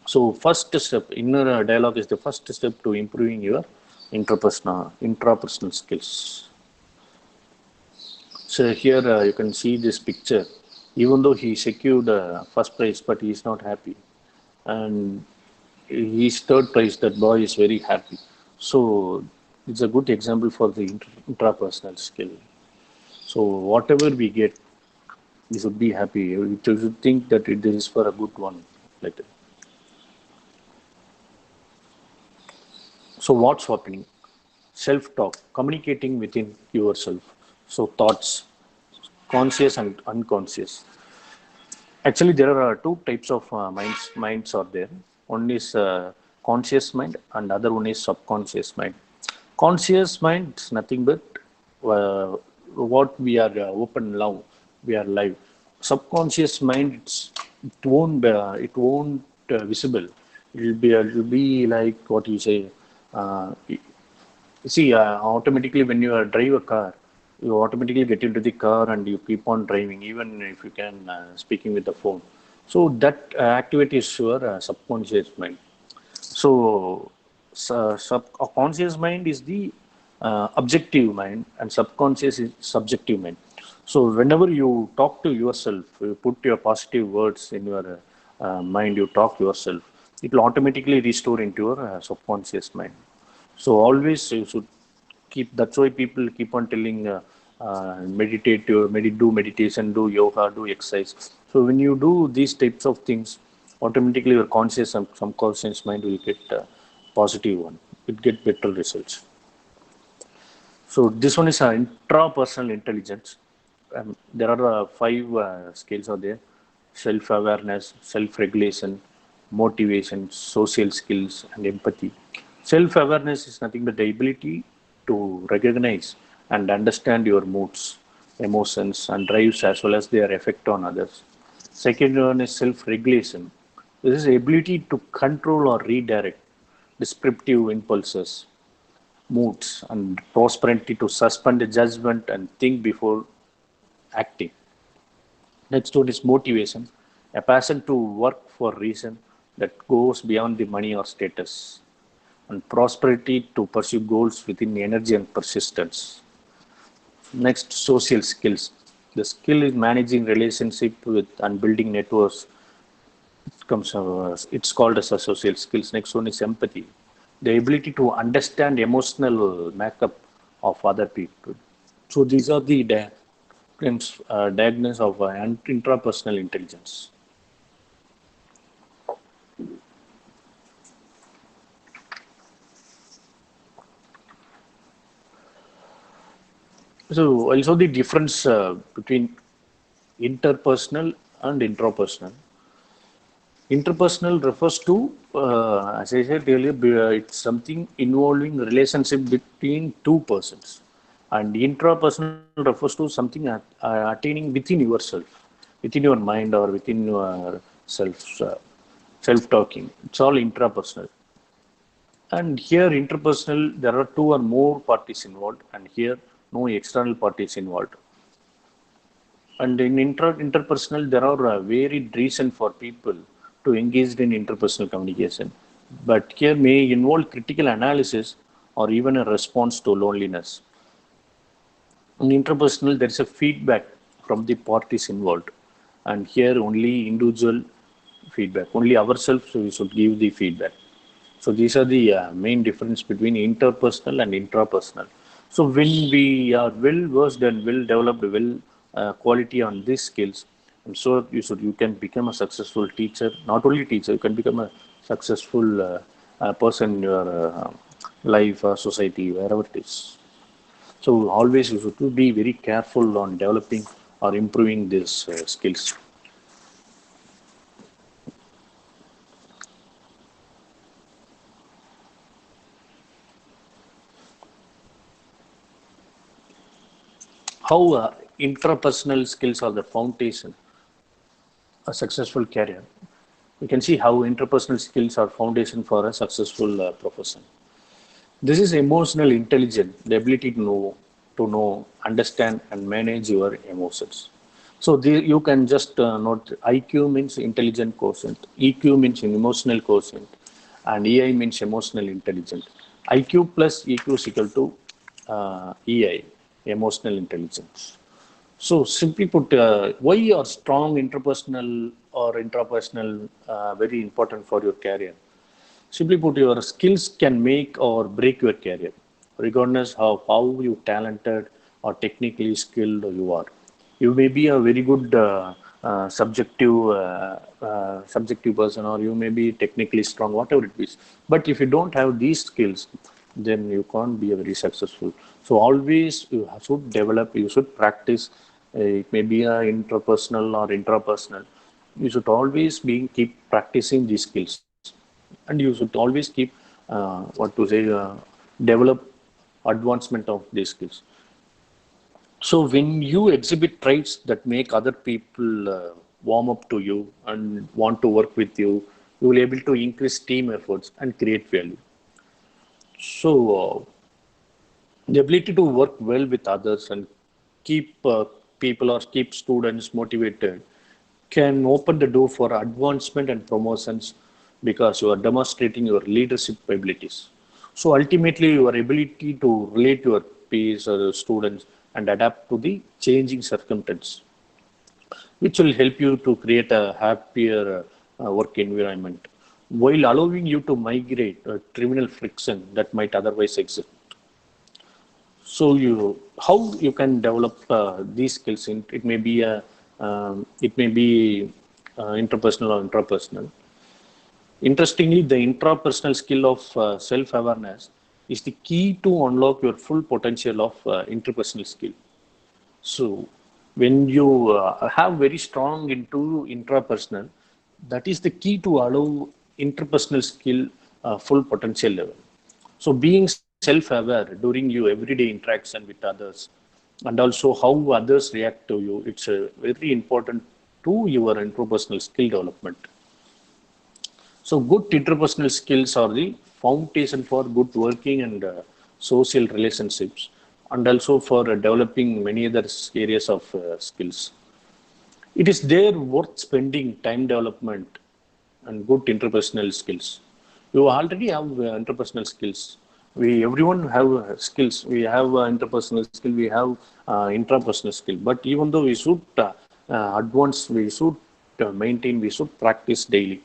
So first step, inner dialogue is the first step to improving your intrapersonal skills. So here you can see this picture. Even though he secured first prize, but he is not happy, and his third prize, that boy is very happy. So it's a good example for the intrapersonal skill. So whatever we get, we should be happy. We should think that this is for a good one, like that. So what's happening? Self-talk, communicating within yourself. So thoughts, conscious and unconscious. Actually, there are two types of minds are there. One is conscious mind, and other one is subconscious mind. Conscious mind is nothing but what we are open now. We are live. Subconscious mind, it won't visible. It will be like what you say. Uh, See, automatically when you drive a car, you automatically get into the car and you keep on driving, even if you can speaking with the phone. So that activity is your subconscious mind. So, conscious mind is the objective mind, and subconscious is subjective mind. So, whenever you talk to yourself, you put your positive words in your mind, you talk yourself, it will automatically restore into your subconscious mind. So, always you should keep. That's why people keep on telling meditate, do meditation, do yoga, do exercise. So, when you do these types of things, automatically your conscious and subconscious mind will get positive one. It get better results. So this one is intrapersonal intelligence. There are five skills are there: self-awareness, self-regulation, motivation, social skills, and empathy. Self-awareness is nothing but the ability to recognize and understand your moods, emotions, and drives, as well as their effect on others. Second one is self-regulation. This is the ability to control or redirect descriptive impulses, moods, and prosperity, to suspend the judgment and think before acting. Next one is motivation, a passion to work for a reason that goes beyond the money or status, and prosperity, to pursue goals within energy and persistence. Next, social skills. The skill is managing relationship with and building networks. It's called as a social skills. Next one is empathy, the ability to understand emotional makeup of other people. So these are the diagnosis of intrapersonal intelligence. So also the difference between interpersonal and intrapersonal. Interpersonal refers to, as I said earlier, it's something involving relationship between two persons, and intrapersonal refers to something attaining within yourself, within your mind or within your self-talking. It's all intrapersonal. And here, interpersonal, there are two or more parties involved, and here, no external parties involved. And in interpersonal, there are varied reasons for people to engage in interpersonal communication. But here may involve critical analysis or even a response to loneliness. In interpersonal, there is a feedback from the parties involved. And here only individual feedback. Only ourselves we should give the feedback. So these are the main difference between interpersonal and intrapersonal. So when we are well versed and well developed, well quality on these skills, I'm sure you can become a successful teacher. Not only teacher, you can become a successful person in your life or society, wherever it is. So always you should be very careful on developing or improving these skills. How intrapersonal skills are the foundation a successful career. You can see how interpersonal skills are foundation for a successful profession. This is emotional intelligence, the ability to know, understand, and manage your emotions. So you can just note IQ means intelligent quotient, EQ means emotional quotient, and EI means emotional intelligence. IQ plus EQ is equal to EI, emotional intelligence. So simply put, why are strong interpersonal or intrapersonal very important for your career? Simply put, your skills can make or break your career, regardless of how you talented or technically skilled you are. You may be a very good subjective person, or you may be technically strong, whatever it is. But if you don't have these skills, then you can't be a very successful. So always you should develop, you should practice. It may be a interpersonal or intrapersonal. You should always be keep practicing these skills, and you should always keep develop advancement of these skills. So when you exhibit traits that make other people warm up to you and want to work with you, you will be able to increase team efforts and create value. So the ability to work well with others and keep people or keep students motivated can open the door for advancement and promotions because you are demonstrating your leadership abilities. So ultimately, your ability to relate to your peers or students and adapt to the changing circumstances, which will help you to create a happier work environment while allowing you to migrate trivial friction that might otherwise exist. So how you can develop these skills? It may be interpersonal or intrapersonal. Interestingly, the intrapersonal skill of self-awareness is the key to unlock your full potential of interpersonal skill. So when you have very strong into intrapersonal, that is the key to allow interpersonal skill full potential level. So being self-aware during your everyday interaction with others and also how others react to you, it's very important to your interpersonal skill development. So good interpersonal skills are the foundation for good working and social relationships, and also for developing many other areas of skills. It is there worth spending time development and good interpersonal skills. You already have interpersonal skills. We everyone have skills. We have interpersonal skill. We have intrapersonal skill. But even though we should advance, we should maintain, we should practice daily.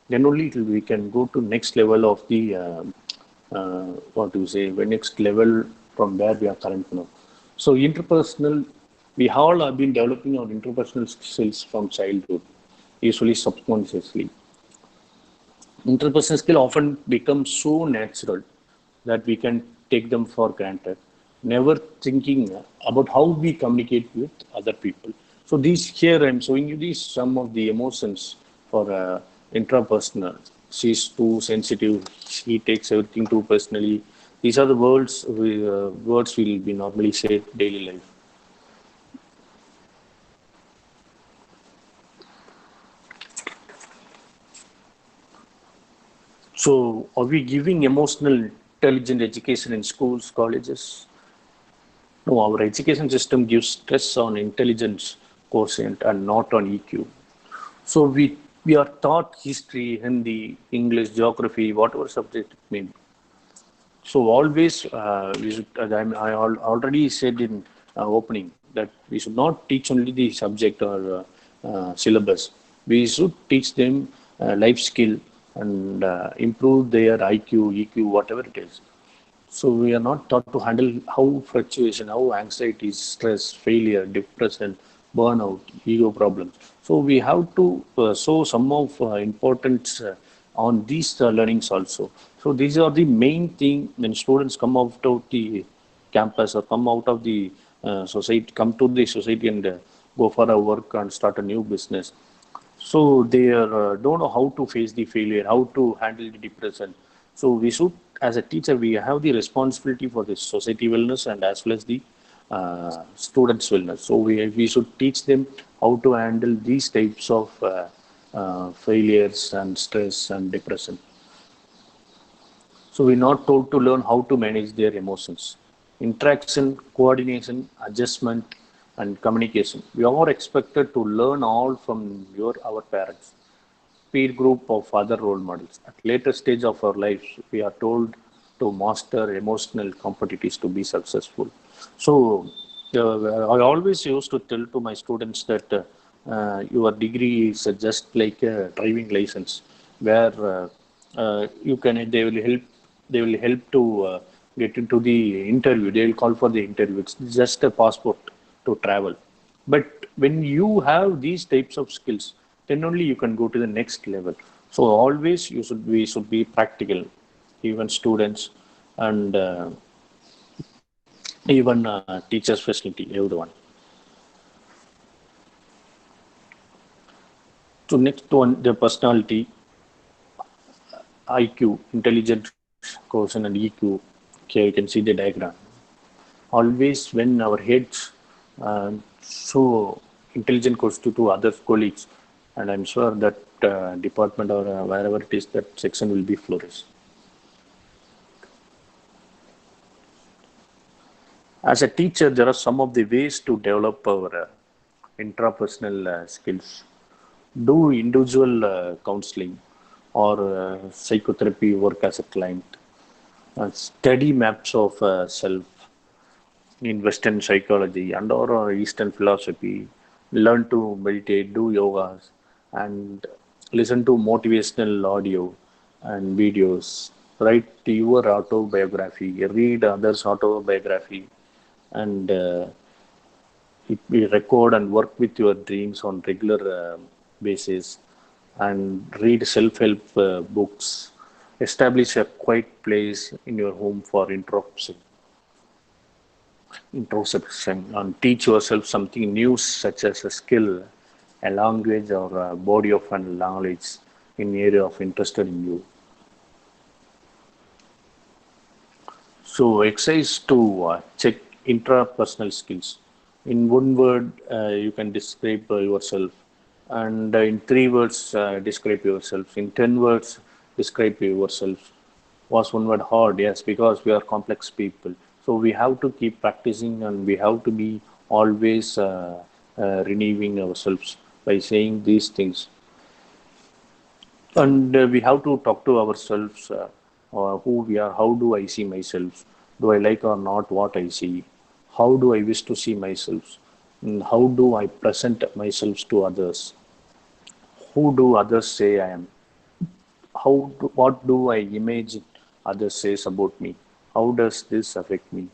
Then only we can go to next level of the next level from where we are current now. So interpersonal, we all have been developing our interpersonal skills from childhood, usually subconsciously. Interpersonal skill often becomes so natural that we can take them for granted, never thinking about how we communicate with other people. So these here I'm showing you these some of the emotions for intrapersonal. She's too sensitive. He takes everything too personally. These are the words will be normally said daily life. So, are we giving emotional intelligent education in schools, colleges? No, our education system gives stress on intelligence quotient and not on EQ. So, we are taught history, Hindi, English, geography, whatever subject it may be. So, always, we should, as already said in opening, that we should not teach only the subject or syllabus. We should teach them life skill and improve their IQ, EQ, whatever it is. So we are not taught to handle how fluctuation, how anxiety, stress, failure, depression, burnout, ego problems. So we have to show some of importance on these learnings also. So these are the main thing when students come out of the campus or come out of the society, come to the society and go for a work and start a new business. So they don't know how to face the failure, how to handle the depression. So we should, as a teacher, we have the responsibility for the society wellness and as well as the students wellness. So we should teach them how to handle these types of failures and stress and depression. So we're not told to learn how to manage their emotions. Interaction, coordination, adjustment, and communication. We are expected to learn all from our parents, peer group of other role models. At later stage of our lives, we are told to master emotional competitiveness to be successful. So I always used to tell to my students that your degree is just like a driving license, where you can they will help to get into the interview. They will call for the interview. It's just a passport to travel. But when you have these types of skills, then only you can go to the next level. So always we should be practical, even students and even teachers facility, everyone. So next one, the personality, IQ, intelligence quotient and EQ. Here you can see the diagram. Always when our heads show intelligent quotient to other colleagues, and I'm sure that department or wherever it is, that section will be flourished. As a teacher, there are some of the ways to develop our intrapersonal skills. Do individual counseling or psychotherapy work as a client. Study maps of self in Western psychology and or Eastern philosophy. Learn to meditate, do yogas, and listen to motivational audio and videos. Write your autobiography, read others' autobiography, and we record and work with your dreams on regular basis, and read self-help books. Establish a quiet place in your home for introspection, and teach yourself something new, such as a skill, a language, or a body of knowledge in area of interested in you. So exercise to check intrapersonal skills. In one word, you can describe yourself, and in 3 words, describe yourself. In 10 words, describe yourself. Was one word hard? Yes, because we are complex people. So we have to keep practicing, and we have to be always renewing ourselves by saying these things. And we have to talk to ourselves, who we are. How do I see myself? Do I like or not what I see? How do I wish to see myself? And how do I present myself to others? Who do others say I am? What do I imagine others says about me? How does this affect me?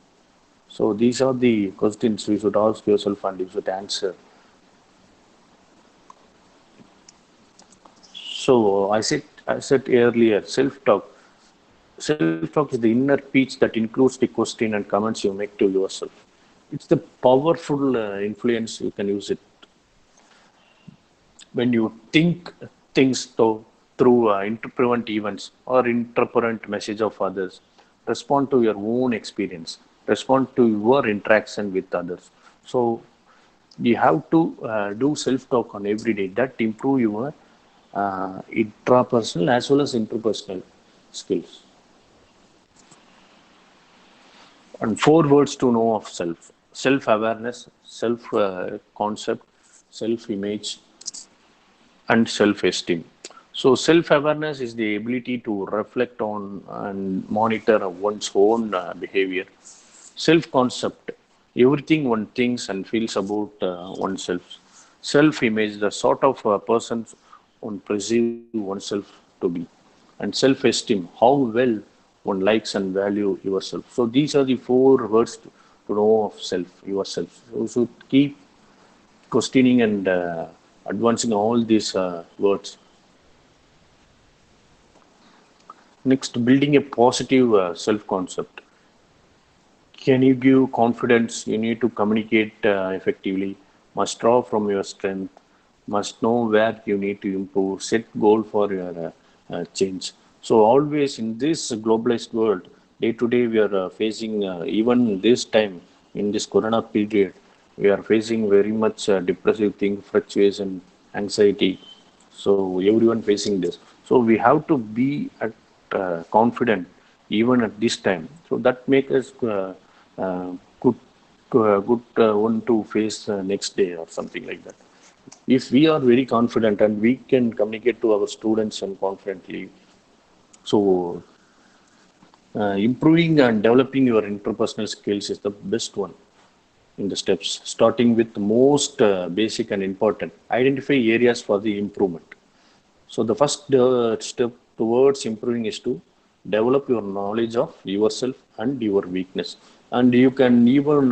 So these are the questions we should ask yourself and you should answer. So I said earlier, self-talk. Self-talk is the inner speech that includes the question and comments you make to yourself. It's the powerful influence. You can use it when you think things through interprevent events or interpret message of others. Respond to your own experience. Respond to your interaction with others. So you have to do self-talk on every day. That improve your intrapersonal as well as interpersonal skills. And 4 words to know of self: self-awareness, self-concept, self-image, and self-esteem. So self-awareness is the ability to reflect on and monitor one's own behavior. Self-concept, everything one thinks and feels about oneself. Self-image, the sort of person one perceive oneself to be, and self-esteem, how well one likes and value yourself. So these are the four words to know of self, yourself. So you should keep questioning and advancing all these words. Next, building a positive self-concept. Can you give confidence? You need to communicate effectively, must draw from your strength, must know where you need to improve, set goal for your change. So always in this globalized world, day to day we are facing, even this time in this corona period, we are facing very much depressive thing, fluctuation, anxiety. So everyone facing this. So we have to be at confident even at this time. So that make us good one to face next day or something like that. If we are very confident and we can communicate to our students and confidently, so improving and developing your interpersonal skills is the best one in the steps, starting with the most basic and important. Identify areas for the improvement. So the first step towards improving is to develop your knowledge of yourself and your weakness. And you can even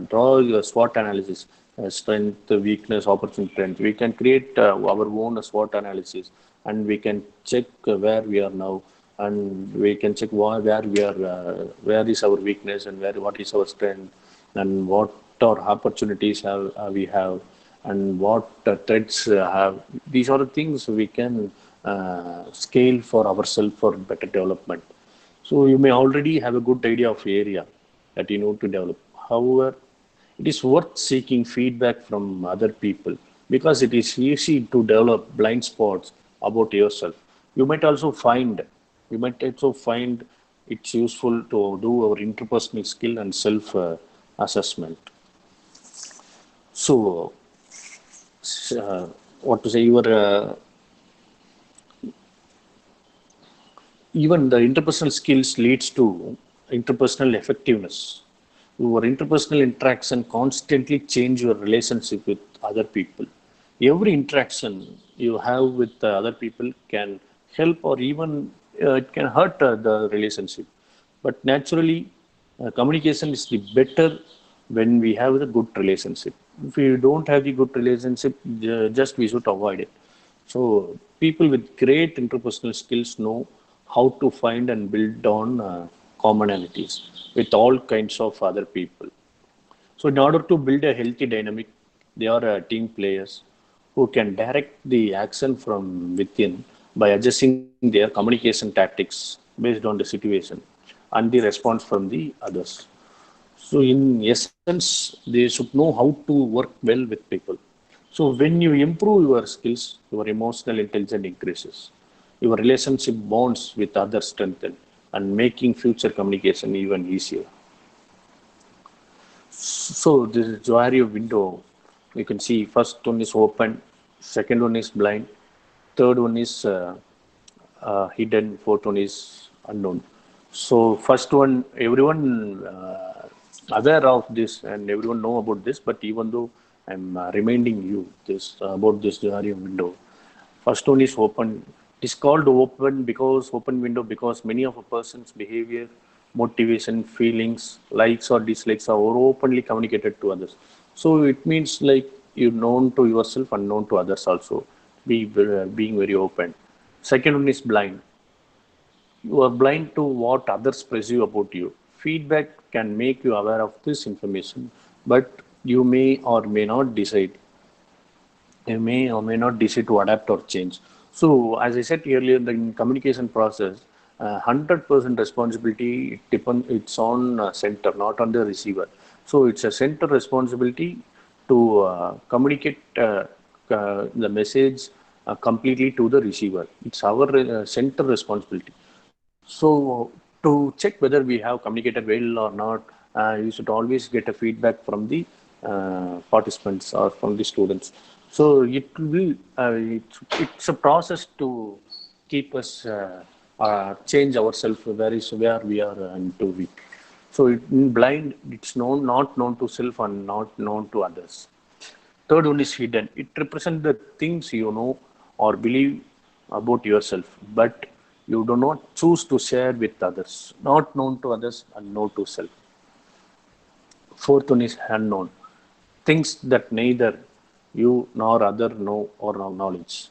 draw your SWOT analysis, strength, weakness, opportunity, strength. We can create our own SWOT analysis, and we can check where we are now, and we can check where we are, where is our weakness, and what is our strength, and what our opportunities we have, and what threats have. These are the things we can scale for ourselves for better development. So you may already have a good idea of area that you need to develop. However, it is worth seeking feedback from other people, because it is easy to develop blind spots about yourself. You might also find you might also find it's useful to do our interpersonal skill and self assessment. So, what to say? Your even the interpersonal skills leads to interpersonal effectiveness. Your interpersonal interaction constantly change your relationship with other people. Every interaction you have with other people can help, or even it can hurt the relationship. But naturally, communication is the better when we have the good relationship. If we don't have the good relationship, just we should avoid it. So people with great interpersonal skills know how to find and build on commonalities with all kinds of other people. So in order to build a healthy dynamic, they are team players who can direct the action from within by adjusting their communication tactics based on the situation and the response from the others. So in essence, they should know how to work well with people. So when you improve your skills, your emotional intelligence increases. Your relationship bonds with others strengthen, and making future communication even easier. So this is Joario window. You can see first one is open, second one is blind, third one is hidden, fourth one is unknown. So first one, everyone aware of this and everyone know about this, but even though I'm reminding you this about this Joario window. First one is open. It is called open window because many of a person's behavior, motivation, feelings, likes or dislikes are openly communicated to others. So it means like you known to yourself and known to others also. Being very open. Second one is blind. You are blind to what others perceive about you. Feedback can make you aware of this information, but you may or may not decide they may or may not decide to adapt or change. So, as I said earlier, the communication process, 100% responsibility it's on center, not on the receiver. So, it's a center responsibility to communicate the message completely to the receiver. It's our center responsibility. So, to check whether we have communicated well or not, you should always get a feedback from the participants or from the students. So, it's a process to keep us change ourselves where we are into weak. So, in blind, it's not known to self and not known to others. Third one is hidden. It represents the things you know or believe about yourself, but you do not choose to share with others. Not known to others and known to self. Fourth one is unknown. Things that neither you nor other know or knowledge.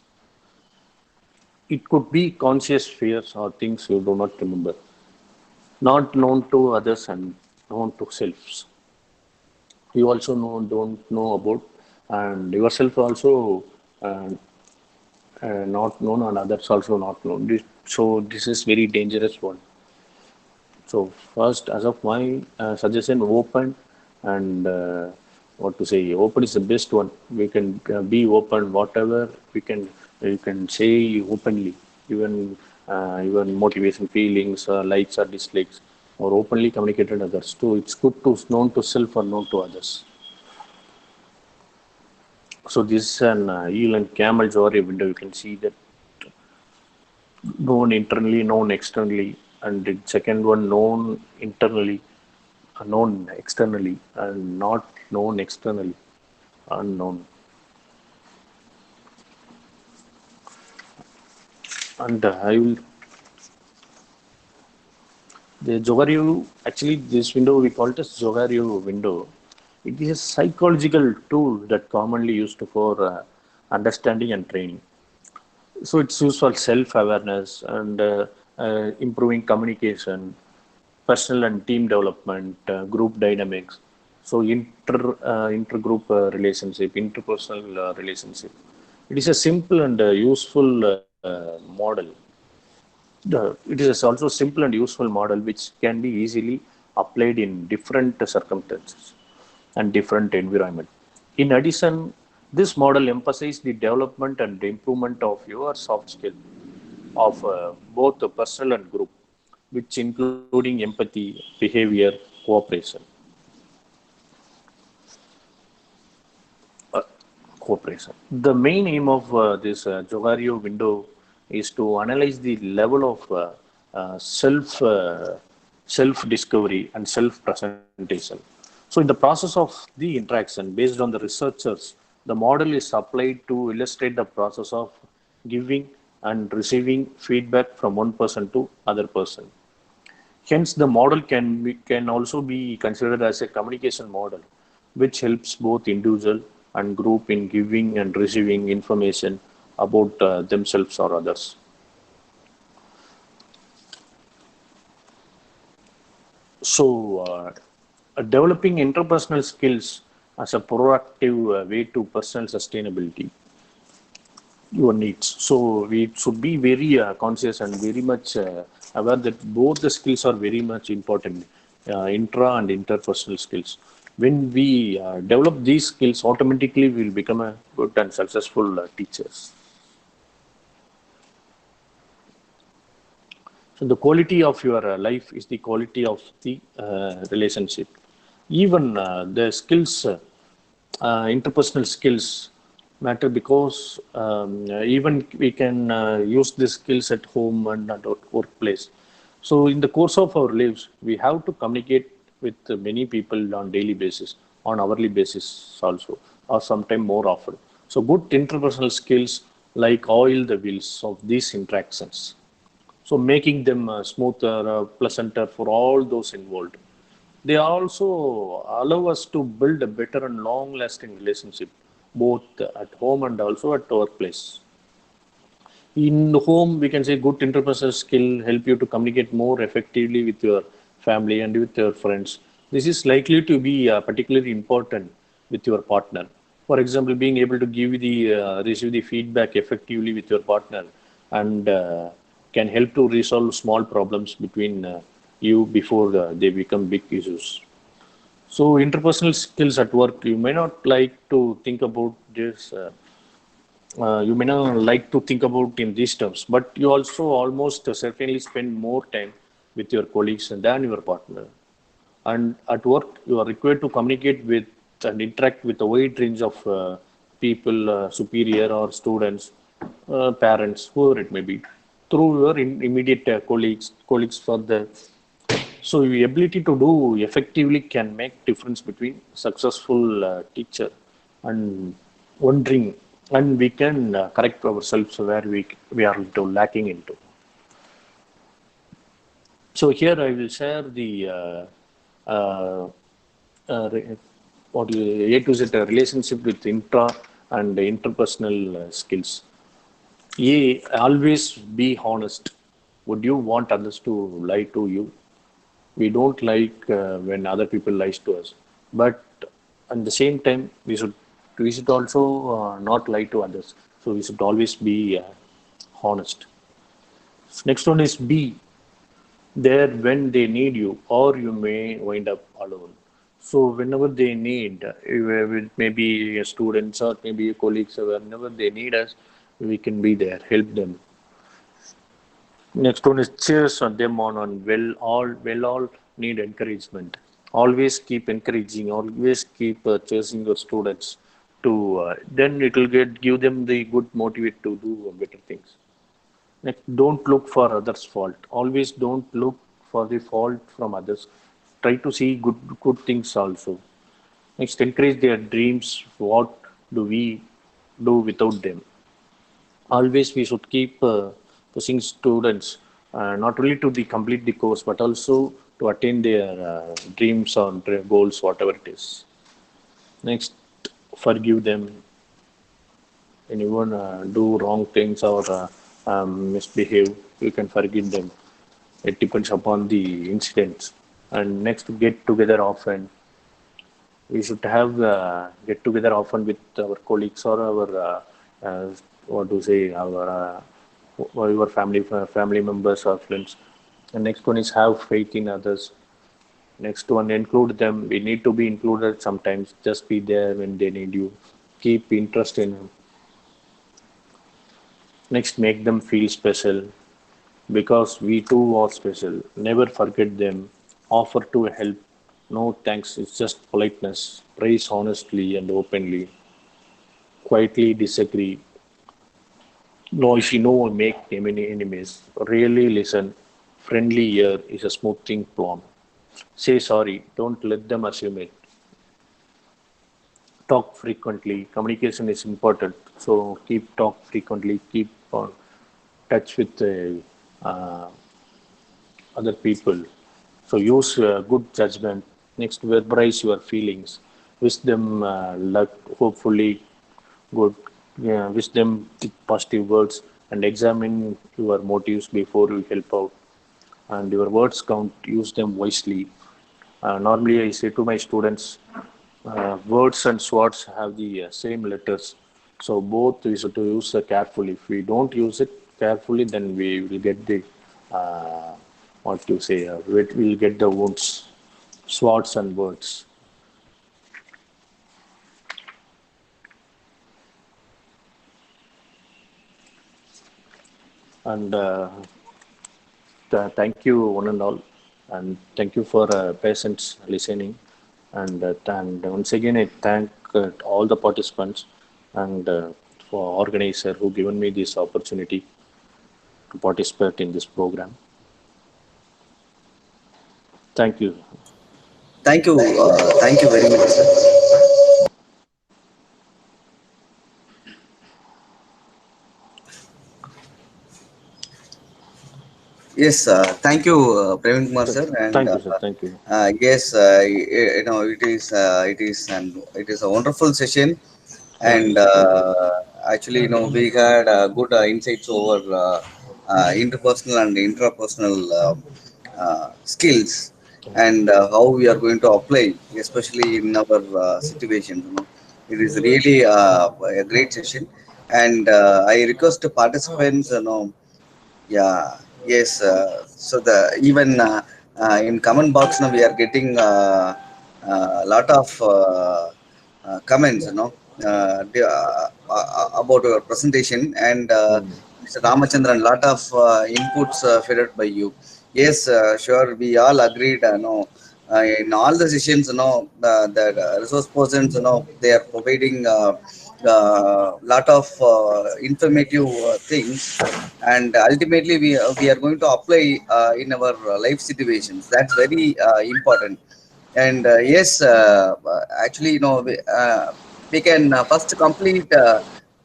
It could be conscious fears or things you do not remember. Not known to others and known to selves. You also don't know about, and yourself also uh, not known, and others also not known. So this is very dangerous one. So first, as of my suggestion, open and what to say, open is the best one. We can be open, whatever we can. You can say openly, even even motivation, feelings, likes or dislikes, or openly communicated others too. It's good to known to self or known to others. So this is an eel and camel Jory window. You can see that known internally, known externally, and the second one known internally, known externally, and not known externally, unknown. And I will the Jogario, actually this window we call it as Jogario window. It is a psychological tool that commonly used for understanding and training. So it's used for self-awareness and improving communication, personal and team development, group dynamics. So intergroup relationship, interpersonal relationship. It is a simple and useful model. It is also simple and useful model which can be easily applied in different circumstances and different environment. In addition, this model emphasizes the development and improvement of your soft skill of both the personal and group, which including empathy, behavior, cooperation. Uh, Cooperation. The main aim of this Jogario window is to analyze the level of self discovery and self presentation. So, in the process of the interaction, based on the researchers, the model is applied to illustrate the process of giving and receiving feedback from one person to other person. Hence, the model can also be considered as a communication model, which helps both individual and group in giving and receiving information about themselves or others. So, developing interpersonal skills as a proactive way to personal sustainability your needs. So we should be very conscious and very much aware that both the skills are very much important, intra and interpersonal skills. When we develop these skills, automatically we will become a good and successful teachers. So the quality of your life is the quality of the relationship. Even the skills, interpersonal skills matter because even we can use these skills at home and at our workplace. So in the course of our lives, we have to communicate with many people on daily basis, on hourly basis also, or sometime more often. So good interpersonal skills like oil the wheels of these interactions. So making them smoother, pleasanter for all those involved. They also allow us to build a better and long-lasting relationship, both at home and also at workplace. In the home, we can say good interpersonal skill help you to communicate more effectively with your family and with your friends. This is likely to be particularly important with your partner. For example, being able to give the receive the feedback effectively with your partner and can help to resolve small problems between you before they become big issues. So interpersonal skills at work, you may not like to think about this. You may not like to think about in these terms, but you also almost certainly spend more time with your colleagues than your partner. And at work, you are required to communicate with and interact with a wide range of people, superior or students, parents, whoever it may be, through your immediate colleagues further. So your ability to do effectively can make difference between successful teacher and wondering and we can correct ourselves where we are into lacking into. So here I will share the uh, re- what A to Z relationship with intra and interpersonal skills. Always be honest. Would you want others to lie to you? We don't like when other people lies to us, but at the same time we should also not lie to others. So we should always be honest. Next one is be there when they need you, or you may wind up alone. So whenever they need, maybe students or maybe colleagues, whenever they need us, we can be there, help them. Next one is cheers on them on all need encouragement. Always keep encouraging, always keep cheering your students to then it will give them the good motivate to do better things. Next, don't look for others' fault. Always don't look for the fault from others. Try to see good things also. Next, encourage their dreams. What do we do without them? Always we should keep pushing students not only to the complete the course but also to attain their dreams or their goals, whatever it is. Next, forgive them. Anyone do wrong things or misbehave, you can forgive them. It depends upon the incidents. And next, get together often. We should have get together often with our colleagues or our what to say our family members or friends. And next one is have faith in others. Next one, include them. We need to be included sometimes. Just be there when they need you. Keep interest in them. Next, make them feel special because we too are special. Never forget them. Offer to help. No thanks, it's just politeness. Praise honestly and openly. Quietly disagree. No, if you know, make many enemies. Really listen. Friendly ear is a smoothing plum. Say sorry. Don't let them assume it. Talk frequently. Communication is important. So keep talk frequently. Keep on touch with uh, other people. So use good judgment. Next, verbalize your feelings. Wish them luck, hopefully good. Yeah, wish them with positive words and examine your motives before you help out. And your words count, use them wisely. Normally, I say to my students, words and swords have the same letters. So both we should to use carefully. If we don't use it carefully, then we will get the uh, what you say. We'll get the wounds, swords and words. And thank you one and all, and thank you for patience listening. And once again, I thank all the participants and for organizer who given me this opportunity to participate in this program. Thank you. Thank you very much, sir. Yes, thank you, Praveen Kumar sir, and Thank you, sir. Thank you. yes, it is a wonderful session, Thank you, and sir. Thank you. actually, we had good insights over interpersonal and intrapersonal skills, and how we are going to apply, especially in our situation. It is really a great session, and I request the participants, yeah, yes. So the even in comment box now we are getting a lot of comments, about your presentation, and Mm. Mr. Ramachandran, lot of inputs fed by you. Yes, sure. We all agreed. No, in all the sessions, the resource persons, they are providing lot of informative things, and ultimately we are going to apply in our life situations. That's very important. And yes, actually, we can first complete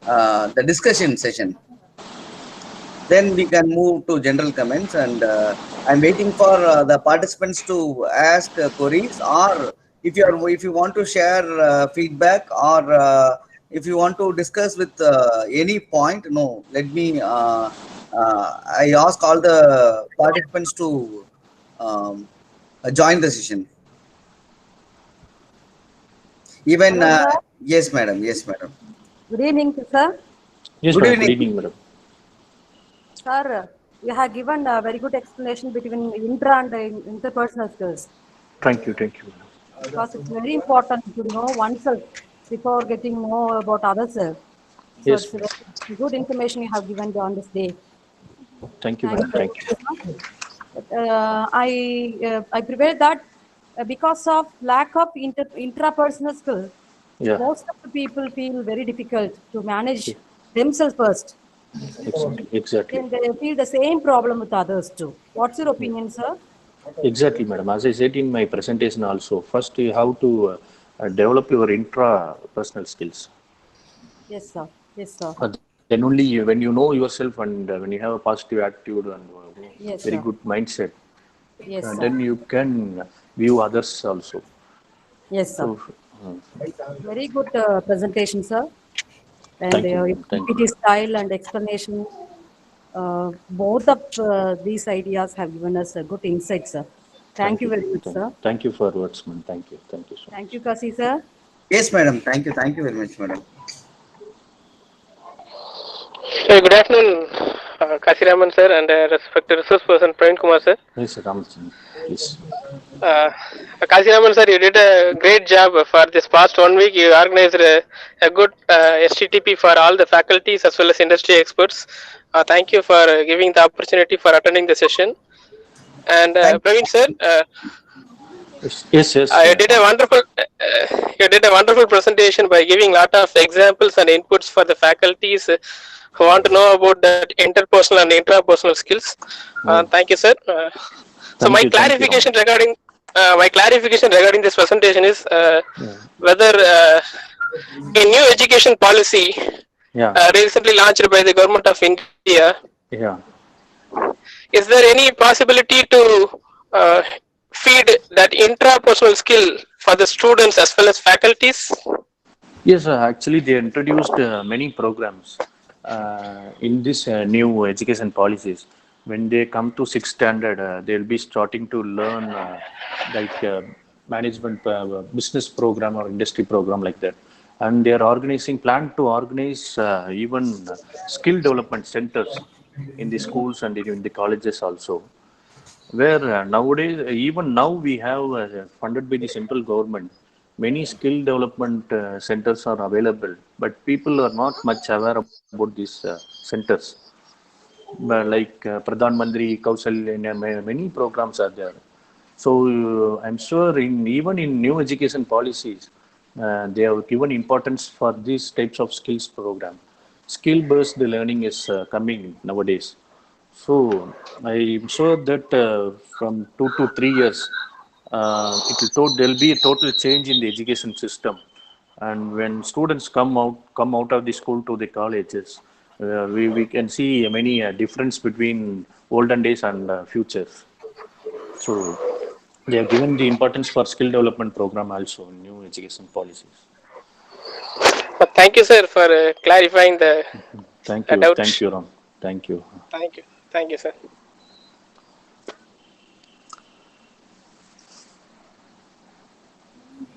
the discussion session. Then we can move to general comments, and I'm waiting for the participants to ask queries, or if you want to share feedback, or if you want to discuss with any point. No, let me. I ask all the participants to um, join the session. Even Hello, sir. yes, madam. Yes, madam. Good evening, sir. Yes, Good madam. Good evening. evening, madam. Sir, you have given a very good explanation between intra and interpersonal skills Thank you, madam. because it's very important to know oneself before getting know about others. So Yes, it's a madam. very good information you have given on this day. Thank you, Thank madam. you very Thank you. much. I prevail that because of lack of intrapersonal skill, Yeah, most of the people feel very difficult to yeah, manage themselves first. exactly. Then they feel the same problem with others too. What's your Yeah. opinion, sir? Exactly, madam. As I said in my presentation also, first you have to develop your intra-personal skills. Yes, sir. Yes, sir. Then only when you know yourself and when you have a positive attitude and Yes, very sir. good mindset, Yes, sir. then you can view others also. Yes, sir. So, uh, Very good presentation, sir. And thank you, your madam. Thank you. PPT style and explanation, both of these ideas have given us a good insight, sir. Thank Thank you you. very much, Thank you. sir. Thank you for words, man. Thank you. Thank you so Thank much. you, Kasi, sir. Yes, madam. Thank you. Thank you very much, madam. Good afternoon, Kasiraman sir and respected resource person Praveen Kumar sir. Yes, Ramachandran, please. Uh, Kasiraman sir, you did a great job for this past 1 week. You organized a good STTP for all the faculties as well as industry experts. Thank you for giving the opportunity for attending the session. And Thank Praveen sir, Yes, you did a Ram. wonderful presentation by giving lot of examples and inputs for the faculties who want to know about that interpersonal and intrapersonal skills. Oh, Thank you, sir. So thank you, Ram. my clarification regarding this presentation is Yeah, whether a new education policy yeah, recently launched by the government of India, yeah. is there any possibility to uh, feed that intrapersonal skill for the students as well as faculties? Yes, actually, they introduced many programs in this new education policies. When they come to sixth standard, they'll be starting to learn like management, business program or industry program like that. And they are plan to organize even skill development centers in the schools and in the colleges also. Where nowadays, even now we have funded by the central government, many skill development centers are available, but people are not much aware about these centers. Like Pradhan Mantri Kausalya, many programs are there. So I'm sure even in new education policies, they have given importance for these types of skills program. Skill-based learning is coming nowadays. So I'm sure that from 2 to 3 years, there'll be a total change in the education system. And when students come out of the school to the colleges, we can see many difference between olden days and futures. So they have given the importance for skill development program also in new education policies. Thank you, sir, for clarifying the Thank doubts. you, Ram. Thank you. Thank you, sir.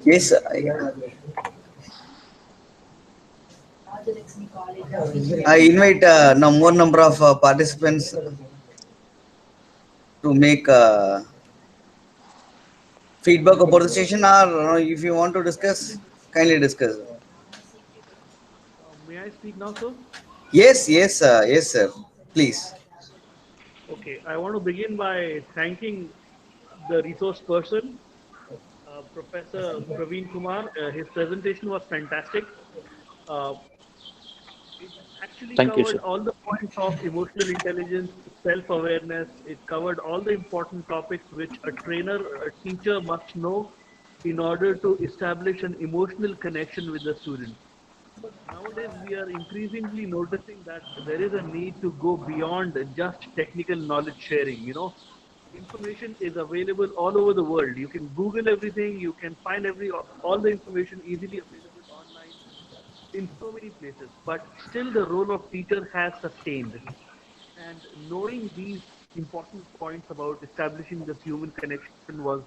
Yes, I invite no more number of participants to make feedback about the session, or if you want to discuss, kindly discuss. May I speak now, sir? Yes, yes, yes, sir. Please. Okay, I want to begin by thanking the resource person, Professor Praveen Kumar. His presentation was fantastic. Uh, it actually Thank you, covered sir. all the points of emotional intelligence, self-awareness. It covered all the important topics which a trainer, a teacher must know in order to establish an emotional connection with the student. But nowadays we are increasingly noticing that there is a need to go beyond just technical knowledge sharing. Information is available all over the world. You can Google everything. You can find all the information easily available online in so many places. But still, the role of teacher has sustained. And knowing these important points about establishing this human connection was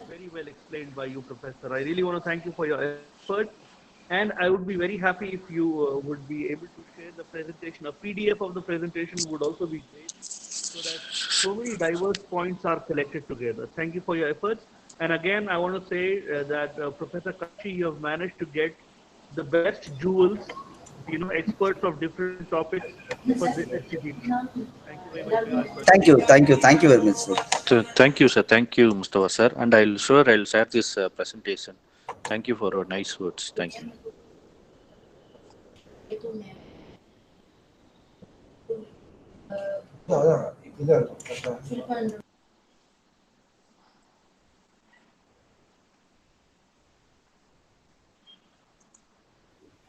very well explained by you, Professor. I really want to thank you for your effort. And I would be very happy if you would be able to share the presentation. A PDF of the presentation would also be great so that so many diverse points are collected together. Thank you for your efforts. And again, I want to say that Professor Kashi, you have managed to get the best jewels, experts of different topics for this SCTP. Thank you very much for your efforts. Thank you very much, sir. So, thank you, sir. Thank you, Mustafa, sir. And I'll share this presentation. Thank you for your nice words. Thank you.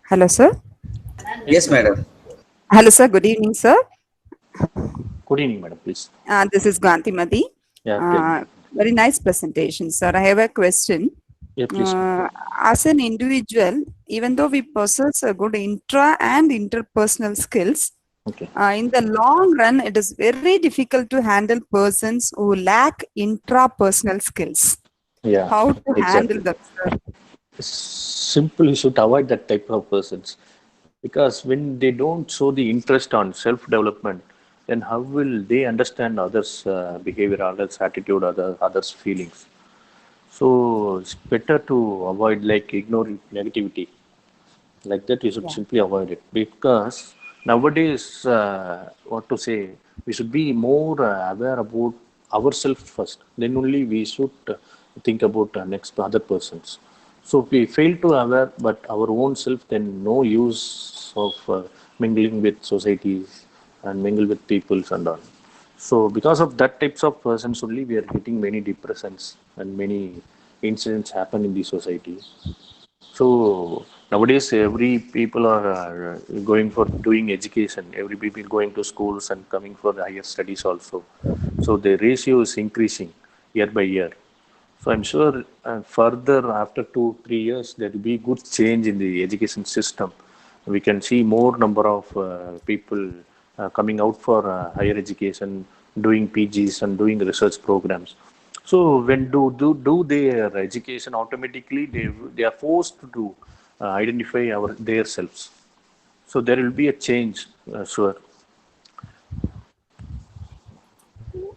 Hello, sir. Yes, madam. Hello, sir. Good evening, sir. Good evening, madam, please. This is Ganti Madi. Yeah, tell me. Very nice presentation, sir. I have a question. Yeah, please. As an individual, even though we possess a good intra and interpersonal skills, Okay. in the long run, it is very difficult to handle persons who lack intrapersonal skills. Yeah. How to handle Exactly. that, sir? Simple, you should avoid that type of persons, because when they don't show the interest on self development, then how will they understand others behavior, others attitude, others feelings? So it's better to avoid, like, ignore negativity like that. We should Yeah. simply avoid it, because nowadays, what to say, we should be more aware about ourselves first, then only we should think about next other persons. So if we fail to aware but our own self, then no use of mingling with societies and mingle with peoples and all. So because of that types of persons only, we are getting many depressions and many incidents happen in the society. So nowadays, every people are going for doing education. Every people going to schools and coming for higher studies also. So the ratio is increasing year by year. So I'm sure further after 2 3 years there will be good change in the education system. We can see more number of people coming out for higher education, doing PGs and doing research programs. So when do their education, automatically they are forced to identify their selves. So there will be a change, sure.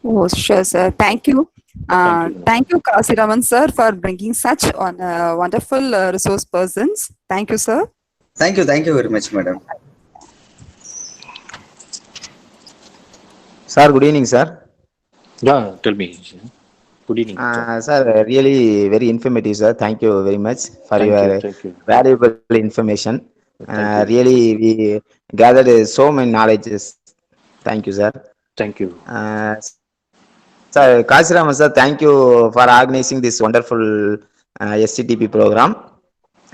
Oh, sure, sir. Thank you. Thank you. Thank you, Kasiraman, sir, for bringing such wonderful resource persons. Thank you, sir. Thank you very much, madam. Sir, good evening, sir. Yeah, tell me. Good evening, sir. Sir, really very informative, sir. Thank you very much for Thank you. your Thank you. valuable information. Thank you. Really, we gathered so many knowledges. Thank you, sir. Thank you. Sir, Kasirama, sir, thank you for organizing this wonderful SCTP program.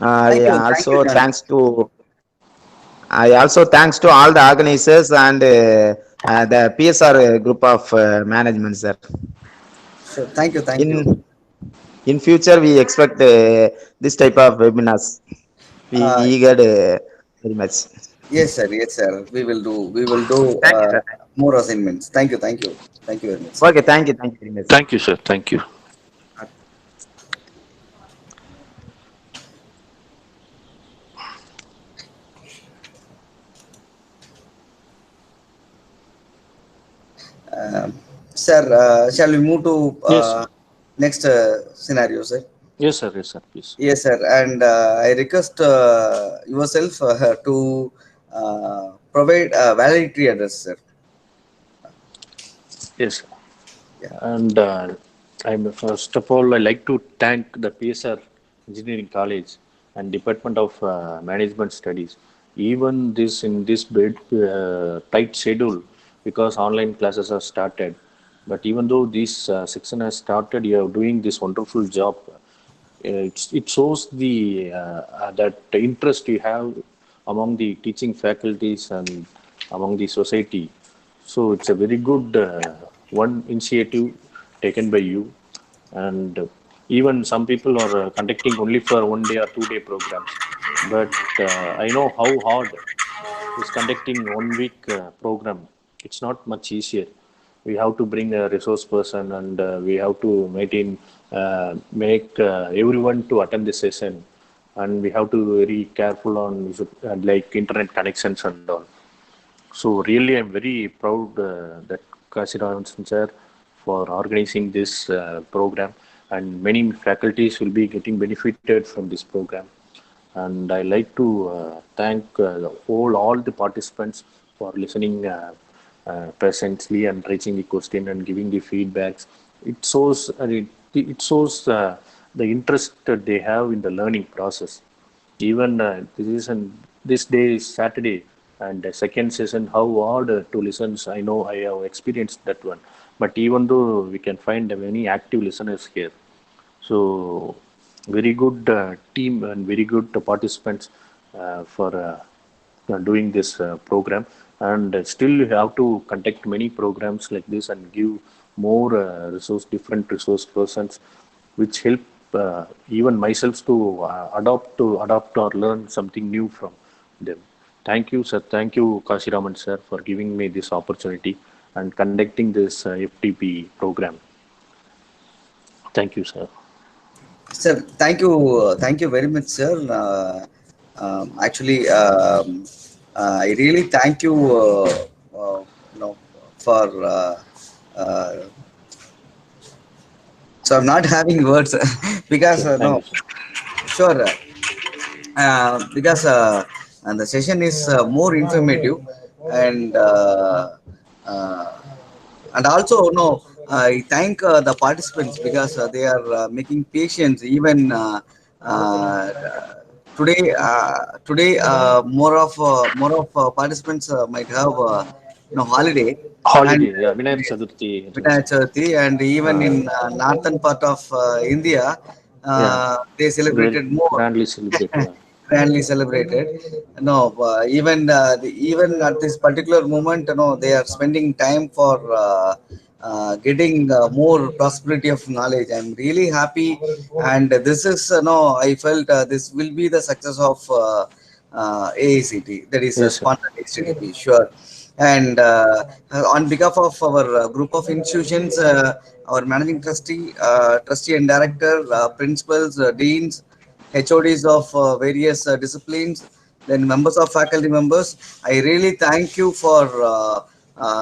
Yeah, Thank you, also John. I also thanks to all the organizers and the PSR group of management, sir. So thank you. In future, we expect this type of webinars. We Uh, eager very much. yes, sir. We will do Thank you, sir. more assignments. Thank you very much, sir. Okay, thank you very much, sir. Thank you, sir. Thank you. Sir, shall we move to Yes, sir. next scenario, sir? Yes, sir. Yes, sir. Please. Yes, sir. And I request yourself to provide a validity address, sir. Yes, sir. Yeah. And I'm first of all, I like to thank the PSR Engineering College and Department of Management Studies. Even this in this tight schedule, because online classes are started. But even though this section has started, you are doing this wonderful job. It shows the that interest you have among the teaching faculties and among the society. So it's a very good one initiative taken by you, and even some people are conducting only for 1 day or 2 day programs. But I know how hard is conducting 1 week program. It's not much easier. We have to bring a resource person, and we have to make everyone to attend the session, and we have to be very careful on like internet connections and all. So really, I'm very proud that Kashiram sir for organizing this program, and many faculties will be getting benefited from this program. And I like to thank all the participants for listening patiently and raising the question and giving the feedbacks. It shows the interest that they have in the learning process. Even this day is Saturday, and the second session, how hard to listen. I know I have experienced that one. But even though we can find many active listeners here, so very good team and very good participants for doing this program. And still you have to conduct many programs like this and give more different resource persons, which help even myself to adopt or learn something new from them. Thank you, sir. Thank you, Kashiraman sir, for giving me this opportunity and conducting this FTP program. Thank you, sir. Sir, thank you very much, sir. Actually, I really thank you, for. Uh, so I'm not having words because Sure. Thank no, you, sir. sure, because and the session is more informative, and uh, and also no, I thank the participants because they are making patience even uh, more of participants might have holiday, and Holiday, yeah, Vinayak Chaturthi. Vinayak Chavithi, and even in northern part of India, Yeah, they very celebrated more grandly celebrate. Yeah. grandly celebrated. No, even at this particular moment, they are spending time for getting more prosperity of knowledge. I'm really happy, and this is no. I felt this will be the success of AACT. That is Yes, sir. sponsored HTTP, sure. And on behalf of our group of institutions, our managing trustee and director, principals, deans, HODs of various disciplines, then members of faculty members, I really thank you for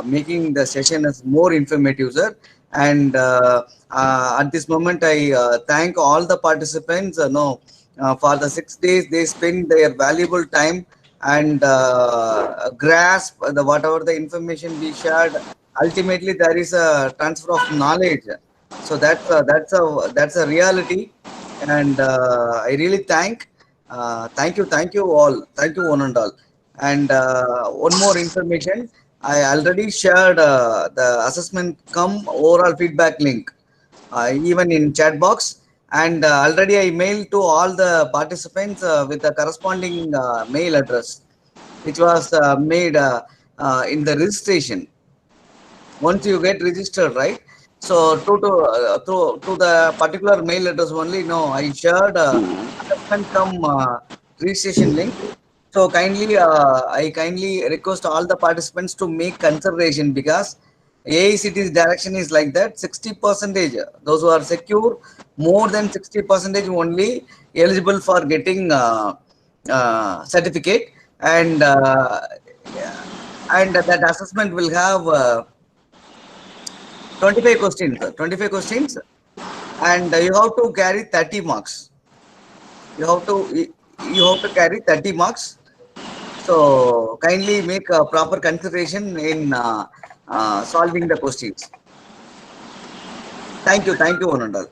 making the session as more informative, sir. And at this moment, I thank all the participants. No, for the 6 days they spend their valuable time and grasp the whatever the information we shared. Ultimately, there is a transfer of knowledge. So that's a reality, and I really thank you all, thank you one and all. And one more information, I already shared the assessment come overall feedback link even in chat box, and already I mailed to all the participants with the corresponding mail address which was made in the registration once you get registered, right? So to the particular mail address only, no, I shared assessment come registration link. So I kindly request all the participants to make consideration, because AICT's direction is like that: 60 percentage those who are secure, more than 60 percentage only eligible for getting certificate. And yeah, and that assessment will have 25 questions, 25 questions, and you have to carry 30 marks. You have to carry 30 marks. So kindly make a proper consideration in solving the questions. Thank you, one and all.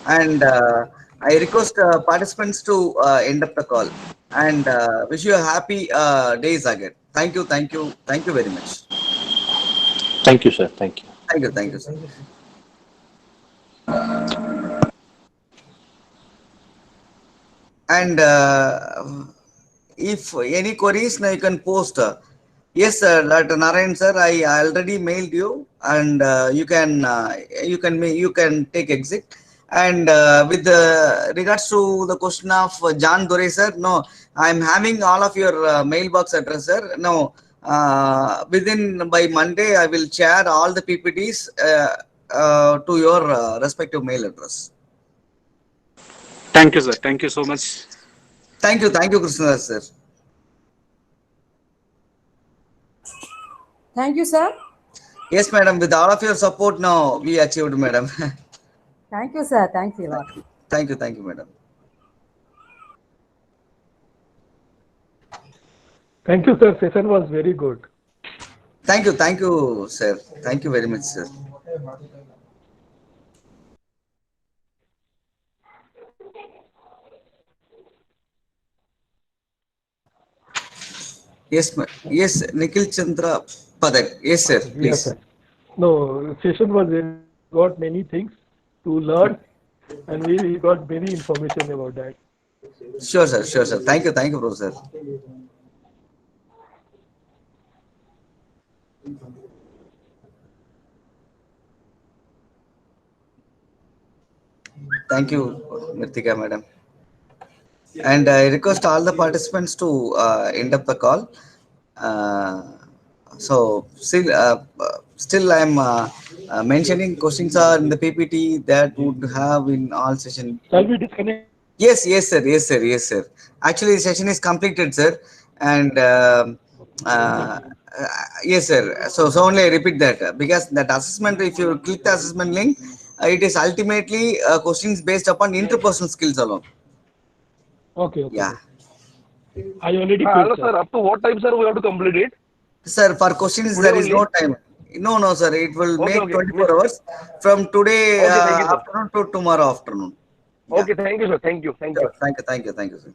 And I request participants to end up the call, and wish you a happy days again. Thank you very much. Thank you, sir. Thank you. Thank you, sir. And if any queries, now you can post. Yes, sir. Dr. Narayan, sir, I already mailed you, and you can take exit. And with regards to the question of John Dore, sir, no, I'm having all of your mailbox address, sir. No, within by Monday, I will share all the PPTs to your respective mail address. Thank you, sir. Thank you so much. Thank you, Krishna, sir. Thank you, sir. Yes, madam. With all of your support, now we achieved, madam. Thank you, sir. Thank you a lot. Thank you, madam. Thank you, sir. Session was very good. Thank you, sir. Thank you very much, sir. Yes, yes, Nikhil Chandra Padak. Yes, sir. Please. Yes, sir. No, session was very, got many things to learn, and we got many information about that. Sure, sir. Thank you, Professor. Thank you, Mritika, madam. And I request all the participants to end up the call. So still I'm mentioning questions are in the PPT that would have in all session. Shall we disconnect? Yes, sir. Actually, the session is completed, sir. And yes, sir. So only I repeat that because that assessment, if you click the assessment link, it is ultimately questions based upon interpersonal skills alone. Okay. Yeah. I already Hello, quit, sir. Up to what time, sir, we have to complete it? Sir, for questions Today there is only? no time. No, sir. It will Okay, make okay. 24 hours from today Okay, thank you, sir. afternoon to tomorrow afternoon. Yeah. Okay, thank you, sir. Thank you. Sure. Thank you, sir.